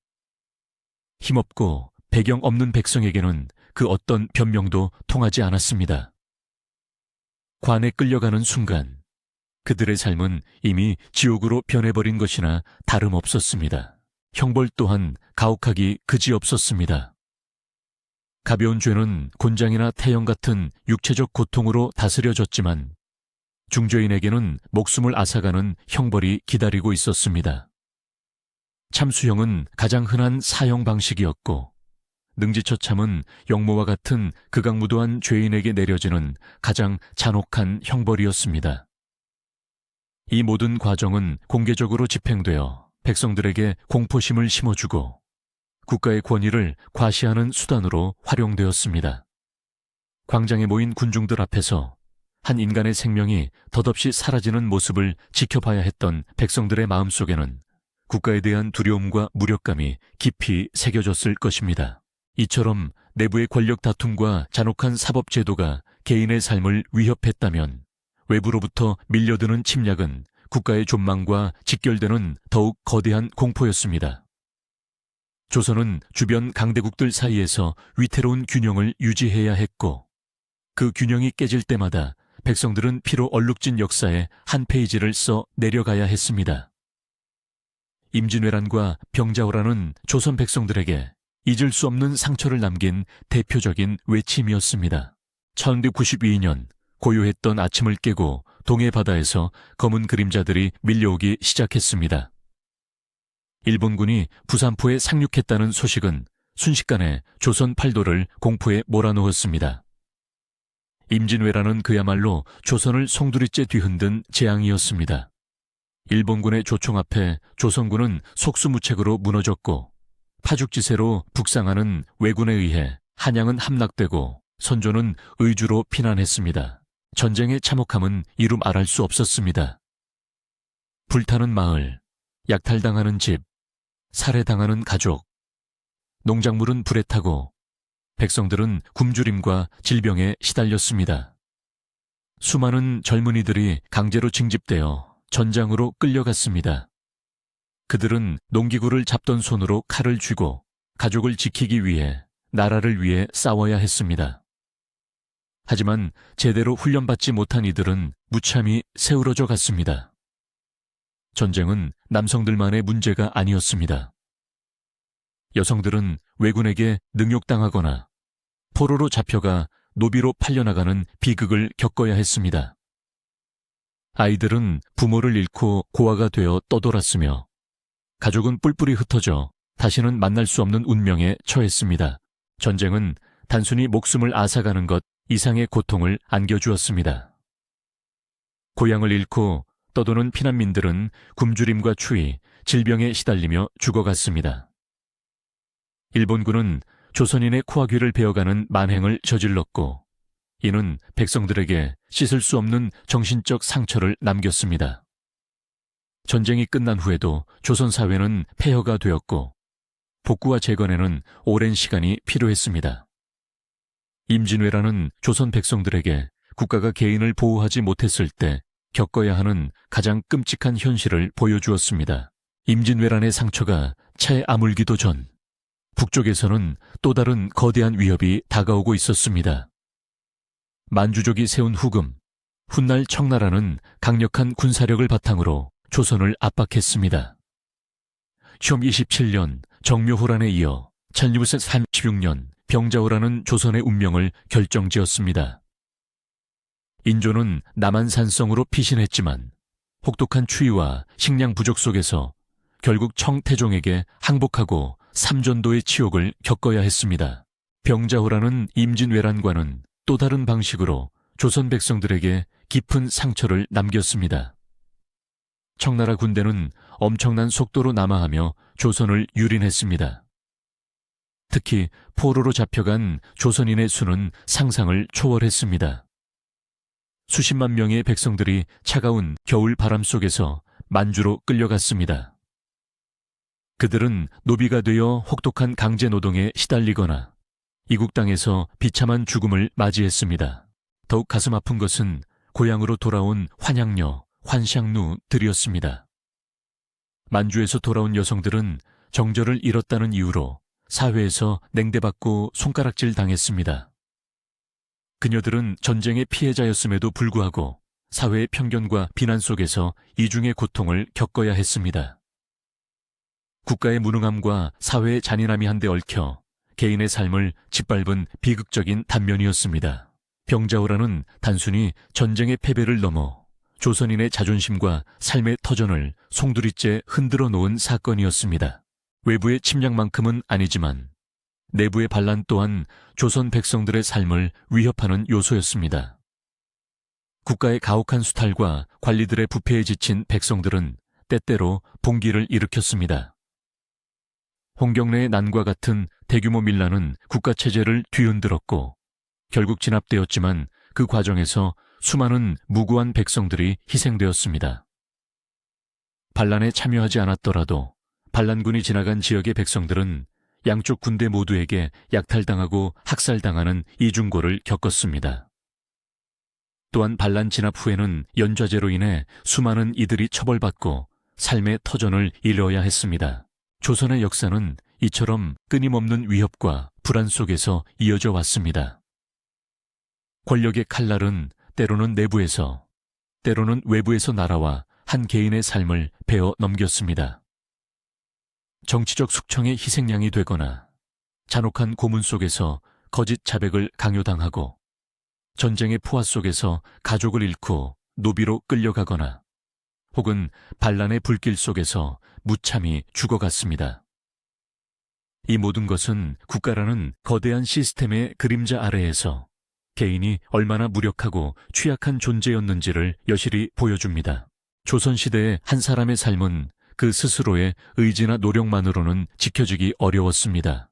힘없고 배경 없는 백성에게는 그 어떤 변명도 통하지 않았습니다. 관에 끌려가는 순간 그들의 삶은 이미 지옥으로 변해버린 것이나 다름없었습니다. 형벌 또한 가혹하기 그지없었습니다. 가벼운 죄는 곤장이나 태형 같은 육체적 고통으로 다스려졌지만 중죄인에게는 목숨을 앗아가는 형벌이 기다리고 있었습니다. 참수형은 가장 흔한 사형 방식이었고 능지처참은 역모와 같은 극악무도한 죄인에게 내려지는 가장 잔혹한 형벌이었습니다. 이 모든 과정은 공개적으로 집행되어 백성들에게 공포심을 심어주고 국가의 권위를 과시하는 수단으로 활용되었습니다. 광장에 모인 군중들 앞에서 한 인간의 생명이 덧없이 사라지는 모습을 지켜봐야 했던 백성들의 마음속에는 국가에 대한 두려움과 무력감이 깊이 새겨졌을 것입니다. 이처럼 내부의 권력 다툼과 잔혹한 사법제도가 개인의 삶을 위협했다면 외부로부터 밀려드는 침략은 국가의 존망과 직결되는 더욱 거대한 공포였습니다. 조선은 주변 강대국들 사이에서 위태로운 균형을 유지해야 했고 그 균형이 깨질 때마다 백성들은 피로 얼룩진 역사의 한 페이지를 써 내려가야 했습니다. 임진왜란과 병자호란은 조선 백성들에게 잊을 수 없는 상처를 남긴 대표적인 외침이었습니다. 1992년 고요했던 아침을 깨고 동해 바다에서 검은 그림자들이 밀려오기 시작했습니다. 일본군이 부산포에 상륙했다는 소식은 순식간에 조선 팔도를 공포에 몰아넣었습니다. 임진왜란은 그야말로 조선을 송두리째 뒤흔든 재앙이었습니다. 일본군의 조총 앞에 조선군은 속수무책으로 무너졌고 파죽지세로 북상하는 왜군에 의해 한양은 함락되고 선조는 의주로 피난했습니다. 전쟁의 참혹함은 이루 말할 수 없었습니다. 불타는 마을, 약탈당하는 집, 살해당하는 가족, 농작물은 불에 타고 백성들은 굶주림과 질병에 시달렸습니다. 수많은 젊은이들이 강제로 징집되어 전장으로 끌려갔습니다. 그들은 농기구를 잡던 손으로 칼을 쥐고 가족을 지키기 위해, 나라를 위해 싸워야 했습니다. 하지만 제대로 훈련받지 못한 이들은 무참히 세우러져 갔습니다. 전쟁은 남성들만의 문제가 아니었습니다. 여성들은 왜군에게 능욕당하거나 포로로 잡혀가 노비로 팔려나가는 비극을 겪어야 했습니다. 아이들은 부모를 잃고 고아가 되어 떠돌았으며 가족은 뿔뿔이 흩어져 다시는 만날 수 없는 운명에 처했습니다. 전쟁은 단순히 목숨을 앗아가는 것 이상의 고통을 안겨주었습니다. 고향을 잃고 떠도는 피난민들은 굶주림과 추위, 질병에 시달리며 죽어갔습니다. 일본군은 조선인의 코와 귀를 베어가는 만행을 저질렀고 이는 백성들에게 씻을 수 없는 정신적 상처를 남겼습니다. 전쟁이 끝난 후에도 조선 사회는 폐허가 되었고 복구와 재건에는 오랜 시간이 필요했습니다. 임진왜란은 조선 백성들에게 국가가 개인을 보호하지 못했을 때 겪어야 하는 가장 끔찍한 현실을 보여주었습니다. 임진왜란의 상처가 차에 아물기도 전 북쪽에서는 또 다른 거대한 위협이 다가오고 있었습니다. 만주족이 세운 후금, 훗날 청나라는 강력한 군사력을 바탕으로 조선을 압박했습니다. 시험 27년 정묘호란에 이어 1636년 병자호란은 조선의 운명을 결정지었습니다. 인조는 남한산성으로 피신했지만 혹독한 추위와 식량 부족 속에서 결국 청태종에게 항복하고 삼전도의 치욕을 겪어야 했습니다. 병자호란은 임진왜란과는 또 다른 방식으로 조선 백성들에게 깊은 상처를 남겼습니다. 청나라 군대는 엄청난 속도로 남하하며 조선을 유린했습니다. 특히 포로로 잡혀간 조선인의 수는 상상을 초월했습니다. 수십만 명의 백성들이 차가운 겨울 바람 속에서 만주로 끌려갔습니다. 그들은 노비가 되어 혹독한 강제 노동에 시달리거나 이국 땅에서 비참한 죽음을 맞이했습니다. 더욱 가슴 아픈 것은 고향으로 돌아온 환양녀, 환샹누들이었습니다. 만주에서 돌아온 여성들은 정절을 잃었다는 이유로 사회에서 냉대받고 손가락질 당했습니다. 그녀들은 전쟁의 피해자였음에도 불구하고 사회의 편견과 비난 속에서 이중의 고통을 겪어야 했습니다. 국가의 무능함과 사회의 잔인함이 한데 얽혀 개인의 삶을 짓밟은 비극적인 단면이었습니다. 병자호란은 단순히 전쟁의 패배를 넘어 조선인의 자존심과 삶의 터전을 송두리째 흔들어 놓은 사건이었습니다. 외부의 침략만큼은 아니지만 내부의 반란 또한 조선 백성들의 삶을 위협하는 요소였습니다. 국가의 가혹한 수탈과 관리들의 부패에 지친 백성들은 때때로 봉기를 일으켰습니다. 홍경래의 난과 같은 대규모 밀란은 국가체제를 뒤흔들었고 결국 진압되었지만 그 과정에서 수많은 무고한 백성들이 희생되었습니다. 반란에 참여하지 않았더라도 반란군이 지나간 지역의 백성들은 양쪽 군대 모두에게 약탈당하고 학살당하는 이중고를 겪었습니다. 또한 반란 진압 후에는 연좌제로 인해 수많은 이들이 처벌받고 삶의 터전을 잃어야 했습니다. 조선의 역사는 이처럼 끊임없는 위협과 불안 속에서 이어져 왔습니다. 권력의 칼날은 때로는 내부에서, 때로는 외부에서 날아와 한 개인의 삶을 베어 넘겼습니다. 정치적 숙청의 희생양이 되거나 잔혹한 고문 속에서 거짓 자백을 강요당하고 전쟁의 포화 속에서 가족을 잃고 노비로 끌려가거나 혹은 반란의 불길 속에서 무참히 죽어갔습니다. 이 모든 것은 국가라는 거대한 시스템의 그림자 아래에서 개인이 얼마나 무력하고 취약한 존재였는지를 여실히 보여줍니다. 조선시대의 한 사람의 삶은 그 스스로의 의지나 노력만으로는 지켜지기 어려웠습니다.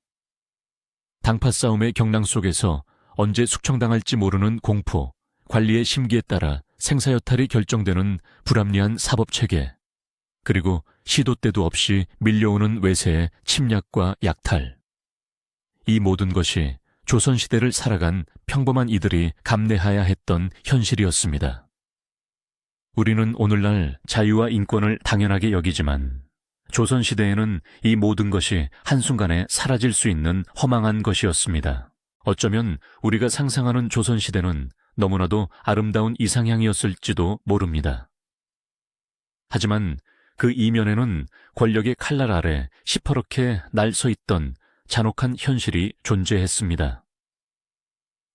당파 싸움의 경랑 속에서 언제 숙청당할지 모르는 공포, 관리의 심기에 따라 생사여탈이 결정되는 불합리한 사법체계, 그리고 시도 때도 없이 밀려오는 외세의 침략과 약탈. 이 모든 것이 조선시대를 살아간 평범한 이들이 감내해야 했던 현실이었습니다. 우리는 오늘날 자유와 인권을 당연하게 여기지만 조선시대에는 이 모든 것이 한순간에 사라질 수 있는 허망한 것이었습니다. 어쩌면 우리가 상상하는 조선시대는 너무나도 아름다운 이상향이었을지도 모릅니다. 하지만 그 이면에는 권력의 칼날 아래 시퍼렇게 날 서 있던 잔혹한 현실이 존재했습니다.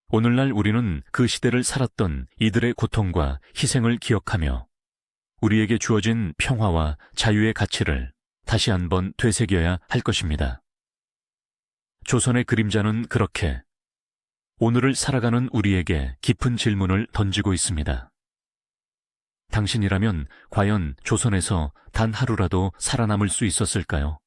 오늘날 우리는 그 시대를 살았던 이들의 고통과 희생을 기억하며 우리에게 주어진 평화와 자유의 가치를 다시 한번 되새겨야 할 것입니다. 조선의 그림자는 그렇게 오늘을 살아가는 우리에게 깊은 질문을 던지고 있습니다. 당신이라면 과연 조선에서 단 하루라도 살아남을 수 있었을까요?